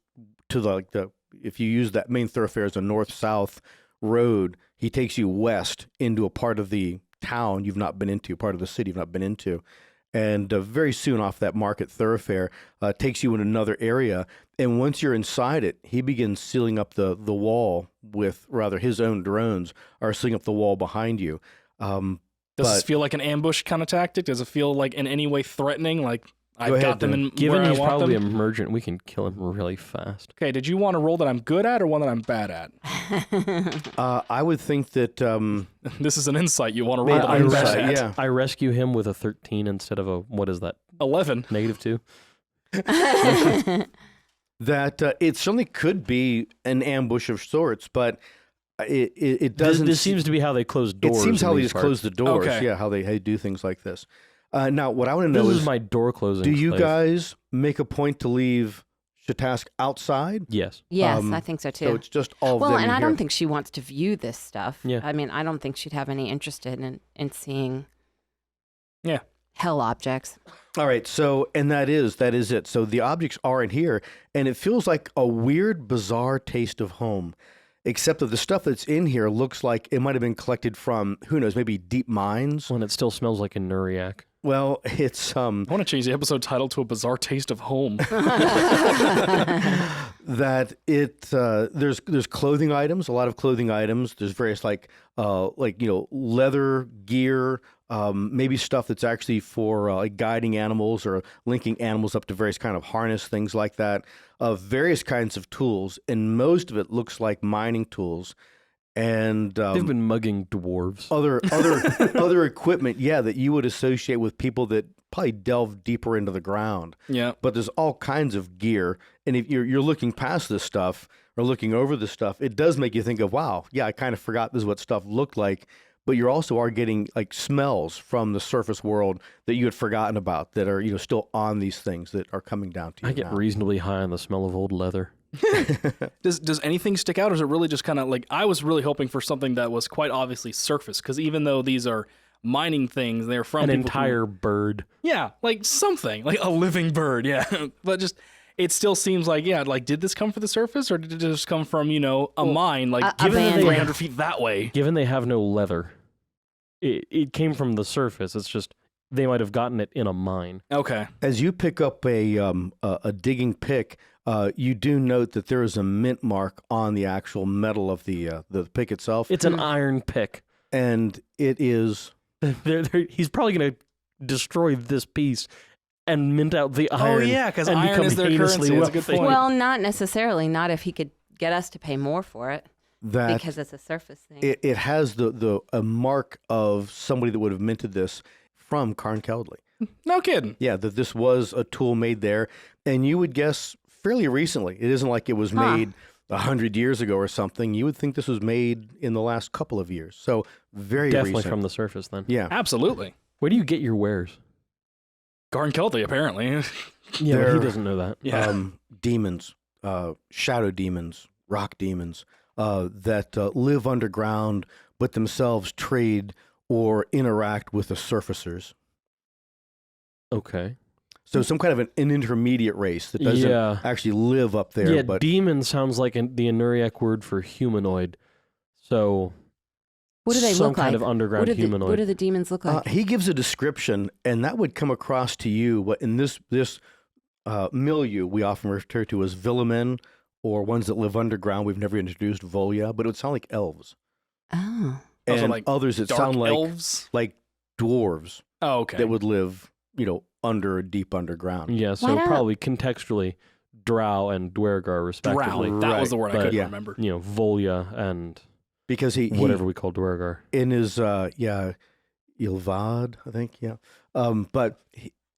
to the if you use that main thoroughfare as a north-south road, he takes you west into a part of the town you've not been into, part of the city you've not been into, and very soon off that market thoroughfare takes you in another area, and once you're inside it, he begins sealing up the wall with, rather, his own drones are sealing up the wall behind you. Does this But- feel like an ambush kind of tactic? Does it feel like in any way threatening? Like I've ahead, got them Dan. in Given where he's I want probably them? emergent, we can kill him really fast. Okay, did you want a role that I'm good at or one that I'm bad at? I would think that This is an insight. You want a role that I I'm insight, bad at? yeah. I rescue him with a 13 instead of a, what is that, 11. -2? that it certainly could be an ambush of sorts, but it doesn't. This seems to be how they close doors. It seems in how they these just parts. close the doors. Okay. Yeah, how they do things like this. Now, what I want to know This is, is my door closing. do you slave. guys make a point to leave Chik'Dakdahn outside? Yes. Yes, I think so too. So it's just all of Well, them and in I here. don't think she wants to view this stuff. Yeah. I mean, I don't think she'd have any interest in seeing Yeah. hell objects. All right, so and that is it. So the objects are in here, and it feels like a weird, bizarre taste of home. Except that the stuff that's in here looks like it might have been collected from, who knows, maybe deep mines. When it still smells like a Nuriak. Well, it's I want to change the episode title to A Bizarre Taste of Home. that it there's clothing items, a lot of clothing items. There's various like leather gear, maybe stuff that's actually for like guiding animals or linking animals up to various kind of harness, things like that. Various kinds of tools, and most of it looks like mining tools. And They've been mugging dwarves. other equipment, yeah, that you would associate with people that probably delve deeper into the ground. Yeah. But there's all kinds of gear, and if you're looking past this stuff or looking over this stuff, it does make you think of, wow, yeah, I kind of forgot this is what stuff looked like. But you also are getting like smells from the surface world that you had forgotten about that are still on these things that are coming down to you. I get now. reasonably high on the smell of old leather. Does anything stick out, or is it really just kind of like, I was really hoping for something that was quite obviously surface, because even though these are mining things, they're from An people who- entire bird. yeah, like something, like a living bird, yeah. But just, it still seems like, yeah, like, did this come from the surface, or did it just come from, a mine, like, given that they- 300 feet that way? Given they have no leather, it came from the surface. It's just they might have gotten it in a mine. Okay. As you pick up a digging pick, you do note that there is a mint mark on the actual metal of the pick itself, It's an iron pick. and it is. He's probably going to destroy this piece and mint out the iron. Oh yeah, because and iron become is their heinously currency. That's a good wealthy. point. Well, not necessarily. Not if he could get us to pay more for it, That because it's a surface thing. it has a mark of somebody that would have minted this from Kreen'Ochrogin. No kidding. Yeah, that this was a tool made there, and you would guess fairly recently. It isn't like it was made 100 years ago or something. You would think this was made in the last couple of years. So very Definitely recent. from the surface then. Yeah. Absolutely. Where do you get your wares? Kreen'Ochrogin, apparently. Yeah, but he They're- doesn't know that. Yeah. Demons, shadow demons, rock demons that live underground but themselves trade or interact with the surfacers. Okay. So some kind of an intermediate race that doesn't Yeah. actually live up there. Yeah, but demon sounds like the Anuriak word for humanoid. So What do they some look kind like? of underground humanoid. What do the demons look like? he gives a description, and that would come across to you. What in this milieu we often refer to as villamen, or ones that live underground. We've never introduced Volya, but it would sound like elves. Oh. Also And like others that Dark sound elves. like dwarves Oh, okay. that would live, under deep underground. Yeah, Why so not? probably contextually Drow and Dwergar respectively. Drow. That was the word I But- couldn't yeah. remember. Volya and Because he whatever we call Dwergar. in his Ilvad, I think, yeah. But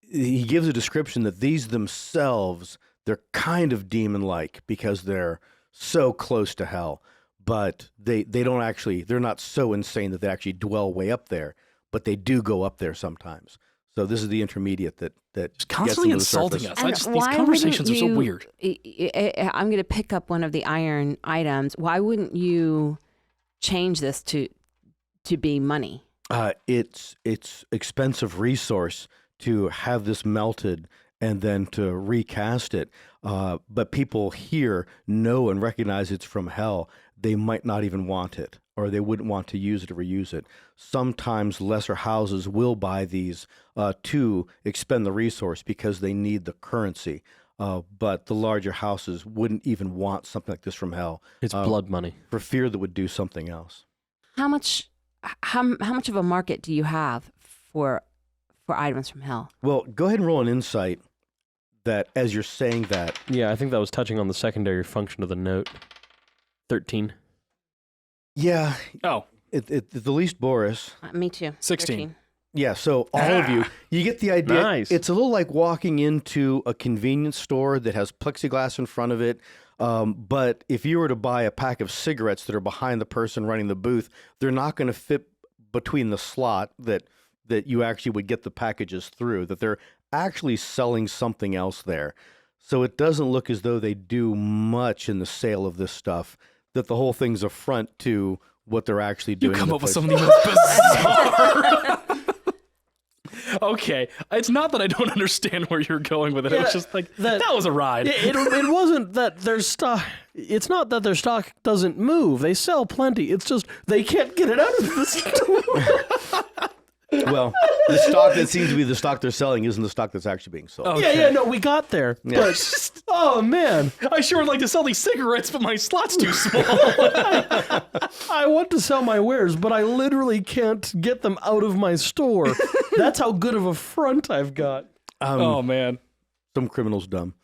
he gives a description that these themselves, they're kind of demon-like because they're so close to hell, but they don't actually, they're not so insane that they actually dwell way up there, but they do go up there sometimes. So this is the intermediate that Just constantly gets them to the insulting surface. us. These conversations are so weird. I'm going to pick up one of the iron items. Why wouldn't you change this to be money? It's expensive resource to have this melted and then to recast it. But people here know and recognize it's from hell. They might not even want it, or they wouldn't want to use it or reuse it. Sometimes lesser houses will buy these to expend the resource because they need the currency. But the larger houses wouldn't even want something like this from hell It's blood money. for fear that would do something else. How much of a market do you have for items from hell? Well, go ahead and roll an insight that as you're saying that. Yeah, I think that was touching on the secondary function of the note. 13. Yeah, Oh, at the least, Boris. Me too. 16. 13. Yeah, so all of you get the idea. Nice. It's a little like walking into a convenience store that has plexiglass in front of it. But if you were to buy a pack of cigarettes that are behind the person running the booth, they're not going to fit between the slot that you actually would get the packages through, that they're actually selling something else there. So it doesn't look as though they do much in the sale of this stuff, that the whole thing's a front to what they're actually you doing. in come the up with place. some of the most bizarre. Okay, it's not that I don't understand where you're going with it. It was just like that was a ride. It wasn't that their stock. It's not that their stock doesn't move. They sell plenty. It's just they can't get it out of the store. Well, the stock that seems to be the stock they're selling isn't the stock that's actually being sold. Yeah, no, we got there. Yeah. But oh man, I sure would like to sell these cigarettes, but my slot's too small. I want to sell my wares, but I literally can't get them out of my store. That's how good of a front I've got. Oh man, Some criminals dumb,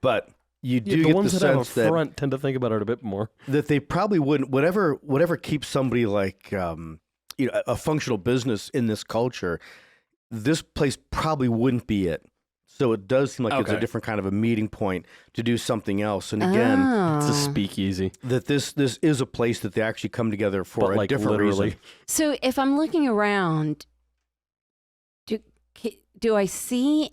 but you do The get the ones that have a sense that front tend to think about it a bit more. they probably wouldn't. Whatever keeps somebody like a functional business in this culture, this place probably wouldn't be it. So it does seem like it's a Okay. different kind of a meeting point to do something else. And again, It's a speakeasy, that this is a place that they actually come together for but a like different literally. reason. So if I'm looking around, do I see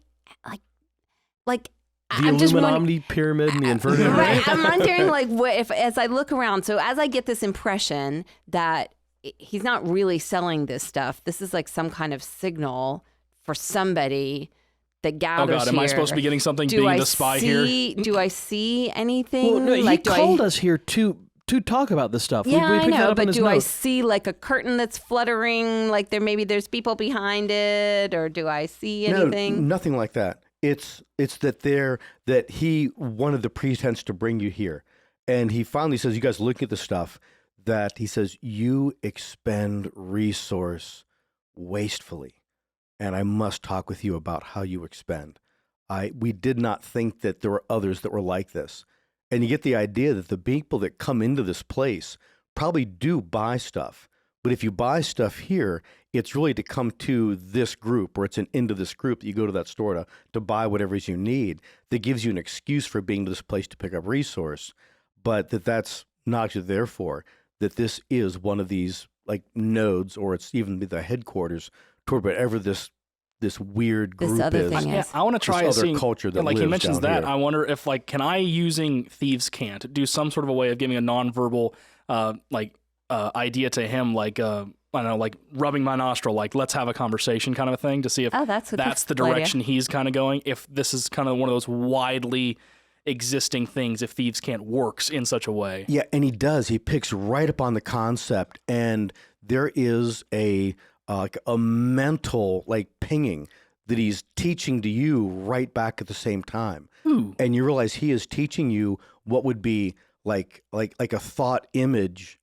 like The I'm just Illuminati pyramid and the inverted right? array. I'm wondering like what if as I look around. So as I get this impression that he's not really selling this stuff, this is like some kind of signal for somebody that oh gathers god, am I here. supposed to be getting something Do being I the spy see? here? Do I see anything? Well, no, he like, called us here to to talk about this stuff. Yeah, we I picked that know, up in but his do I note. see like a curtain that's fluttering, like there's people behind it, or do I see anything? No, nothing like that. It's that he wanted the pretense to bring you here, and he finally says, "You guys looking at the stuff." That he says you expend resource wastefully, and I must talk with you about how you expend. We did not think that there were others that were like this, and you get the idea that the people that come into this place probably do buy stuff. But if you buy stuff here, it's really to come to this group, or it's into this group that you go to that store to buy whatever it is you need. That gives you an excuse for being to this place to pick up resource, but that's not actually there for. That this is one of these like nodes, or it's even the headquarters toward whatever this weird This group other is. thing Yeah, is. I want to try This other seeing, culture that like he lives mentions down that. here. I wonder if like, can I using Thieves' Cant do some sort of a way of giving a nonverbal idea to him, like I don't know, like rubbing my nostril, like let's have a conversation kind of a thing, to see if Oh, that's the cool idea. direction he's kind of going. If this is kind of one of those widely existing things, if Thieves' Cant works in such a way. Yeah, and he does. He picks right up on the concept, and there is a mental like pinging that he's teaching to you right back at the same time. Ooh. And you realize he is teaching you what would be like a thought image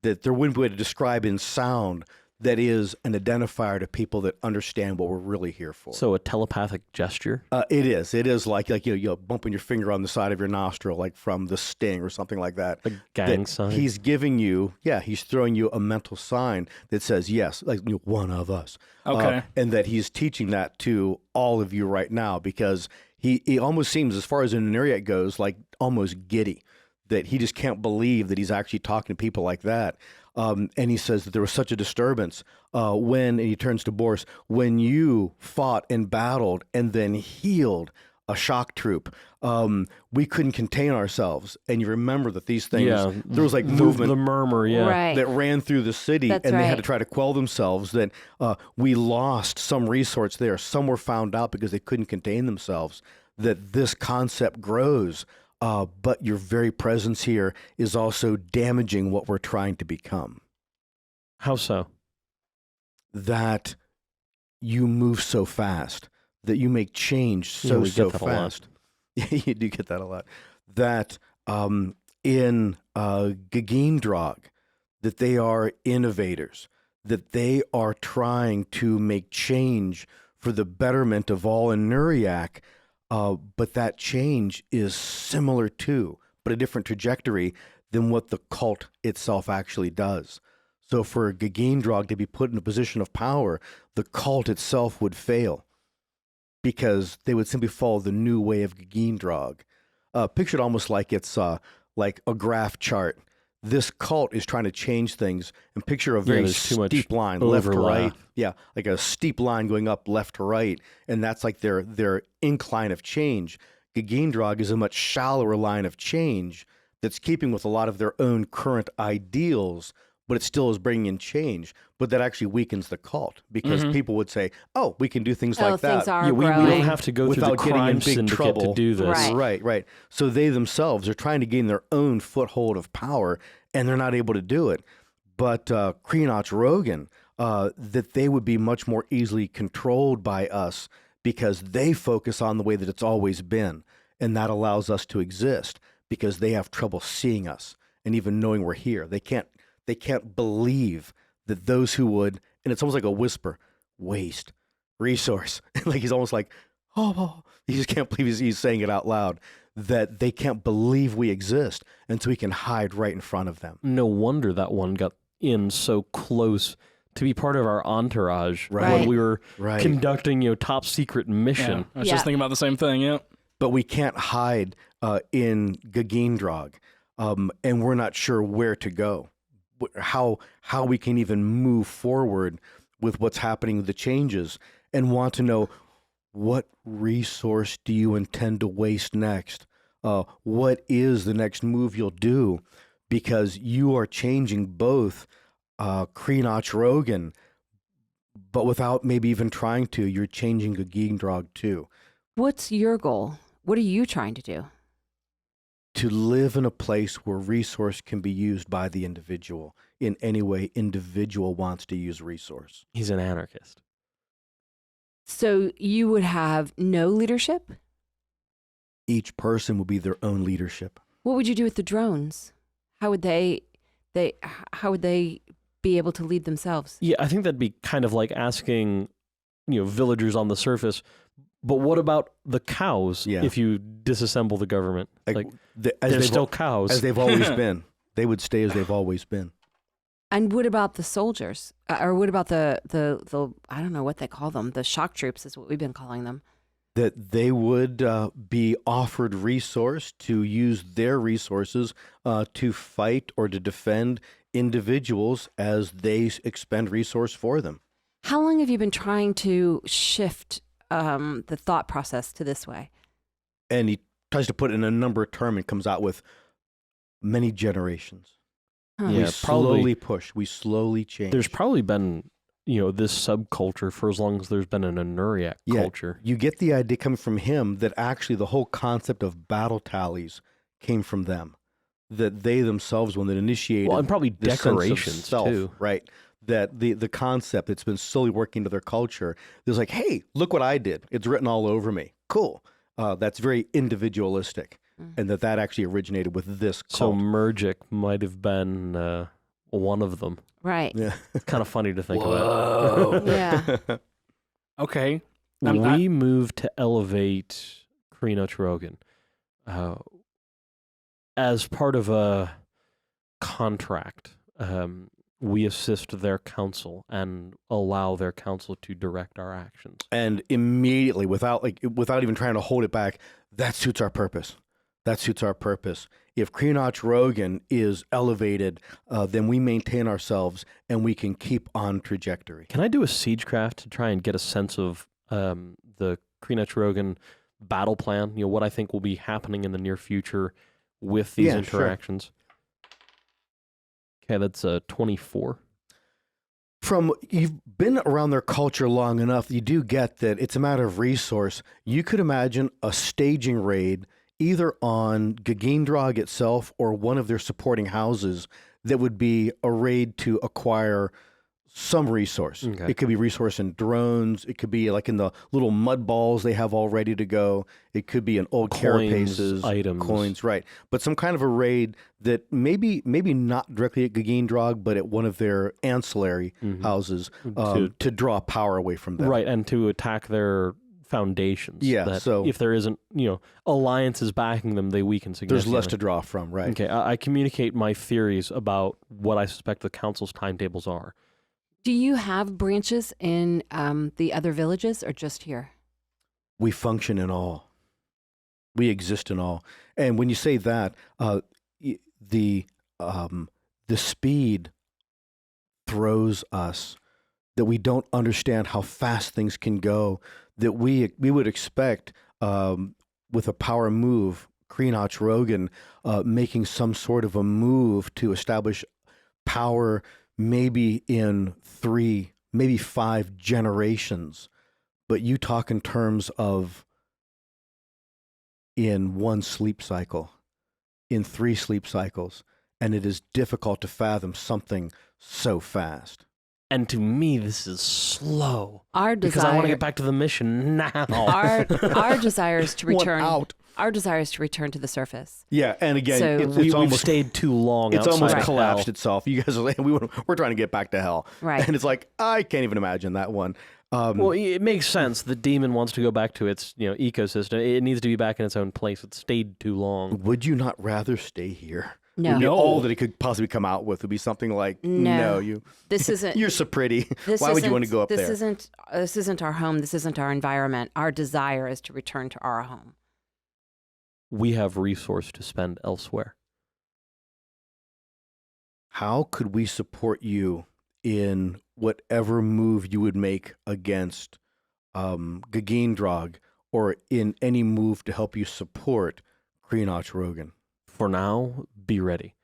that there wouldn't be a way to describe in sound, that is an identifier to people that understand what we're really here for. So a telepathic gesture. It is like you bumping your finger on the side of your nostril, like from the sting or something like that. A gang That sign. He's giving you, he's throwing you a mental sign that says yes, like one of us. Okay. And that he's teaching that to all of you right now, because he almost seems, as far as an Eneriac goes, like almost giddy, that he just can't believe that he's actually talking to people like that. And he says that there was such a disturbance and he turns to Boris, when you fought and battled and then healed a shock troop, we couldn't contain ourselves. And you remember that these things, there was like movement. The murmur, yeah. Right. That ran through the city, That's and they had right. to try to quell themselves. That we lost some resource there. Some were found out because they couldn't contain themselves. That this concept grows, but your very presence here is also damaging what we're trying to become. How so? That you move so fast, that you make change Yeah, we so get that a lot. fast. Yeah, you do get that a lot. That in Gageendrag, that they are innovators, that they are trying to make change for the betterment of all in Nuriak, but that change is similar to, but a different trajectory than what the cult itself actually does. So for Gageendrag to be put in a position of power, the cult itself would fail, because they would simply follow the new way of Gageendrag. Picture it almost like it's like a graph chart. This cult is trying to change things, and picture a very there's too much steep line, left to overlap. right. Yeah, like a steep line going up left to right, and that's like their incline of change. Gageendrag is a much shallower line of change that's keeping with a lot of their own current ideals, but it still is bringing in change. But that actually weakens the cult, because people would say, "Oh, we can do things like that." Things are Yeah, we growing. don't have to go through the without getting in crime big syndicate trouble. to do this. Right. Right. So they themselves are trying to gain their own foothold of power, and they're not able to do it. But Kreen'Ochrogin, that they would be much more easily controlled by us, because they focus on the way that it's always been, and that allows us to exist, because they have trouble seeing us and even knowing we're here. They can't believe that those who would, and it's almost like a whisper, waste, resource. Like he's almost like, oh, he just can't believe he's saying it out loud, that they can't believe we exist, and so he can hide right in front of them. No wonder that one got in so close to be part of our entourage Right. when we were Right. conducting top secret mission. Yeah, I was Yeah. just thinking about the same thing. Yeah. But we can't hide in Gageendrag, and we're not sure where to go, how we can even move forward with what's happening with the changes, and want to know, what resource do you intend to waste next? What is the next move you'll do? Because you are changing both Kreen'Ochrogin, but without maybe even trying to, you're changing Gageendrag too. What's your goal? What are you trying to do? to live in a place where resource can be used by the individual in any way individual wants to use resource. He's an anarchist. So you would have no leadership? Each person will be their own leadership. What would you do with the drones? How would they be able to lead themselves? Yeah, I think that'd be kind of like asking, villagers on the surface, but what about the cows if you disassemble the government? Like they're still cows. As they've always been. They would stay as they've always been. And what about the soldiers? Or what about the I don't know what they call them, the shock troops is what we've been calling them. That they would be offered resource to use their resources to fight or to defend individuals as they expend resource for them. How long have you been trying to shift the thought process to this way? And he tries to put it in a number of terms and comes out with many generations. Huh. Yeah, We slowly push. We slowly change. There's probably been, this subculture for as long as there's been an Anuriac culture. You get the idea coming from him that actually the whole concept of battle tallies came from them. That they themselves, when they initiated, Well, and probably this sense of decorations self, too. right? That the concept that's been slowly working into their culture is like, hey, look what I did. It's written all over me. Cool. That's very individualistic, and that actually originated with this So cult. Mergic might have been one of them. Right. Yeah. It's kind of funny to think about. Yeah. Okay. We moved to elevate Kreen'Ochrogin as part of a contract. We assist their council and allow their council to direct our actions. And immediately, without even trying to hold it back, that suits our purpose. That suits our purpose. If Kreen'Ochrogin is elevated, then we maintain ourselves and we can keep on trajectory. Can I do a siegecraft to try and get a sense of the Kreen'Ochrogin battle plan? What I think will be happening in the near future with these Yeah, sure. interactions. Okay, that's 24. You've been around their culture long enough, you do get that it's a matter of resource. You could imagine a staging raid either on Chik'Dakdahn itself or one of their supporting houses that would be a raid to acquire some resource. Okay. It could be resource in drones. It could be like in the little mud balls they have all ready to go. It could be in old carapaces, items. coins, right? But some kind of a raid that maybe not directly at Chik'Dakdahn, but at one of their ancillary houses to draw power away from them. Right, and to attack their foundations. Yeah, that so- if there isn't, alliances backing them, they weaken significantly. There's less to draw from, right? Okay, I communicate my theories about what I suspect the council's timetables are. Do you have branches in the other villages or just here? We function in all. We exist in all. And when you say that, the speed throws us that we don't understand how fast things can go, that we would expect with a power move, Kreen'Ochrogin making some sort of a move to establish power maybe in 3, maybe 5 generations. But you talk in terms of in 1 sleep cycle, in 3 sleep cycles, and it is difficult to fathom something so fast. And to me, this is slow. Our Because I want to get back to the mission now. our desire is to return. out. Our desire is to return to the surface. Yeah, and again, So- it's We've almost stayed too long it's outside almost of collapsed hell. itself. You guys, we're trying to get back to hell, Right. And it's like I can't even imagine that one. Well, it makes sense. The demon wants to go back to its ecosystem. It needs to be back in its own place. It stayed too long. Would you not rather stay here? No. Would be all that it could possibly come out with would be something like, No. you. This isn't. You're so pretty. This Why would you isn't- want to go up this there? This isn't our home. This isn't our environment. Our desire is to return to our home. We have resource to spend elsewhere. How could we support you in whatever move you would make against Chik'Dakdahn or in any move to help you support Kreen'Ochrogin? For now, be ready.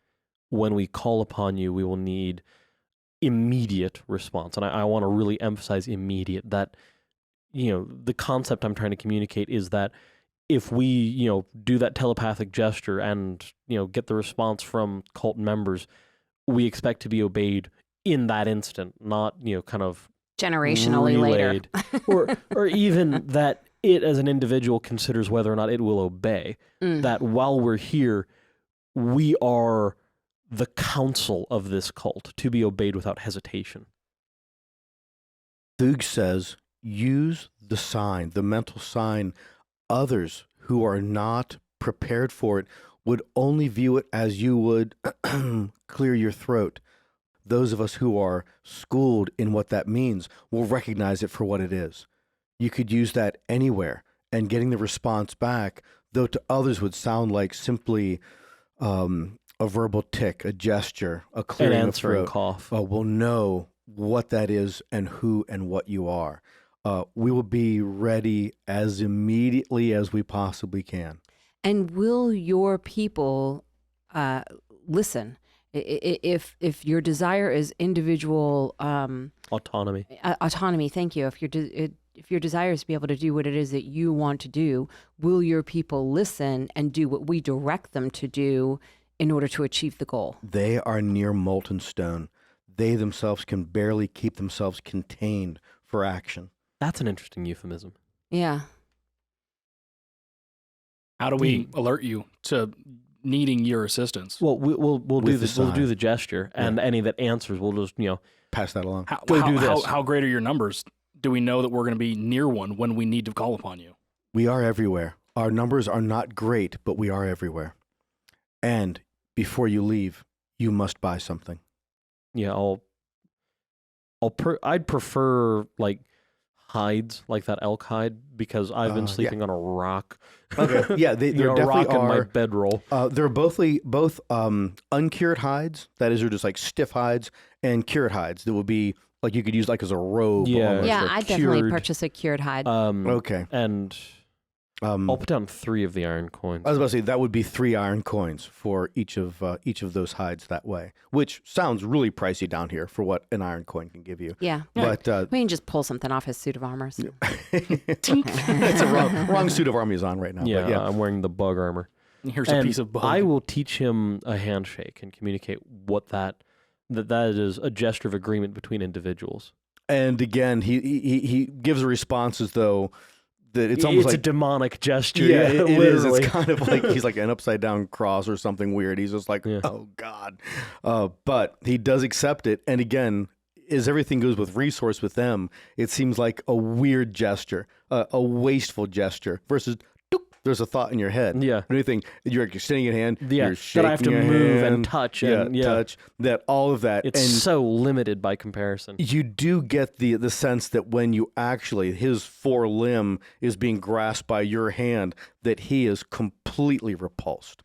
When we call upon you, we will need immediate response. And I want to really emphasize immediate. That, the concept I'm trying to communicate is that if we, do that telepathic gesture and, get the response from cult members, we expect to be obeyed in that instant, not, kind of generationally later. or even that it as an individual considers whether or not it will obey. That while we're here, we are the counsel of this cult to be obeyed without hesitation. Thug says, use the sign, the mental sign. Others who are not prepared for it would only view it as you would clear your throat. Those of us who are schooled in what that means will recognize it for what it is. You could use that anywhere, and getting the response back, though to others would sound like simply a verbal tick, a gesture, a clearing An of answering throat. cough. We'll know what that is and who and what you are. We will be ready as immediately as we possibly can. And will your people listen? If your desire is individual Autonomy. autonomy, thank you. If your desire is to be able to do what it is that you want to do, will your people listen and do what we direct them to do in order to achieve the goal? They are near molten stone. They themselves can barely keep themselves contained for action. That's an interesting euphemism. Yeah. How do we alert you to needing your assistance? Well, we'll do the this. We'll do sign. the gesture, and any that answers, we'll just Pass that along. How great are your numbers? Do we know that we're going to be near one when we need to call upon you? We are everywhere. Our numbers are not great, but we are everywhere. And before you leave, you must buy something. Yeah, I'd prefer like hides, like that elk hide, because I've been sleeping on a rock. Okay. Yeah, they a definitely rock in my are. bedroll. They're both uncured hides. That is, they're just like stiff hides, and cured hides that will be like you could use like as a robe. Yeah. almost, Yeah, like- I definitely cured. purchase a cured hide. Okay. And I'll put down 3 of the iron coins. I was about to say that would be 3 iron coins for each of those hides that way, which sounds really pricey down here for what an iron coin can give you. Yeah. But We can just pull something off his suit of armor. So. it's a wrong suit of armor he's on right now. Yeah, but yeah. I'm wearing the bug armor. Here's And a piece of bug. I will teach him a handshake and communicate what that is a gesture of agreement between individuals. And again, he gives a response as though that it's almost a like demonic gesture. yeah, it is. literally. It's kind of like he's like an upside down cross or something weird. He's just like, Yeah. oh God. But he does accept it. And again, as everything goes with resource with them, it seems like a weird gesture, a wasteful gesture versus doop, there's a thought in your head. Yeah. Anything you're extending your hand, Yeah, you're shaking that I have to your move and hand, touch and touch that all of that. It's and so limited by comparison. you do get the sense that when you actually, his forelimb is being grasped by your hand, that he is completely repulsed.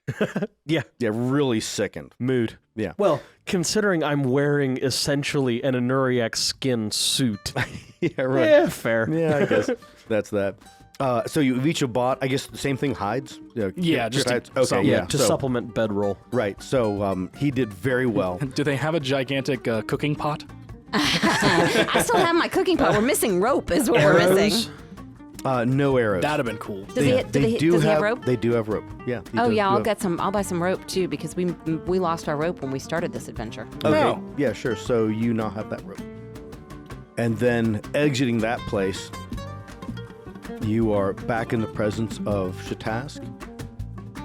Yeah. Yeah, really sickened. Mood. Yeah. Well, considering I'm wearing essentially an Anuriak skin suit. Yeah, right. Yeah, fair. Yeah, I guess that's that. So you've each bought, I guess, the same thing, hides? Yeah, just to hides. Okay, supplement. yeah. To so, supplement bedroll. Right. So he did very well. Do they have a gigantic cooking pot? I still have my cooking pot. We're missing rope is what we're missing. No arrows. That'd have been cool. Does he have rope? They do have rope. Yeah. Oh yeah, I'll buy some rope too because we lost our rope when we started this adventure. Okay. No. Yeah, sure. So you now have that rope. And then exiting that place, you are back in the presence of Shatask,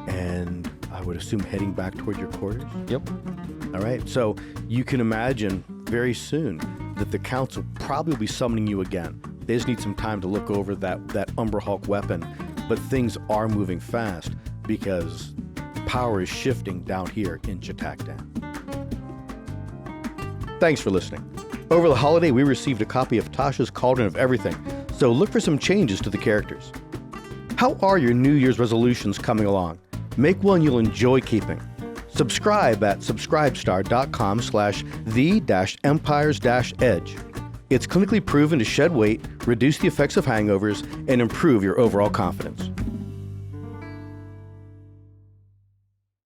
and I would assume heading back toward your quarters. Yep. All right. So you can imagine very soon that the council probably will be summoning you again. They just need some time to look over that Umber Hulk weapon, but things are moving fast because power is shifting down here in Chik'Dakdahn. Thanks for listening. Over the holiday, we received a copy of Tasha's Cauldron of Everything, so look for some changes to the characters. How are your New Year's resolutions coming along? Make one you'll enjoy keeping. Subscribe at subscribestar.com/the-empires-edge. It's clinically proven to shed weight, reduce the effects of hangovers, and improve your overall confidence.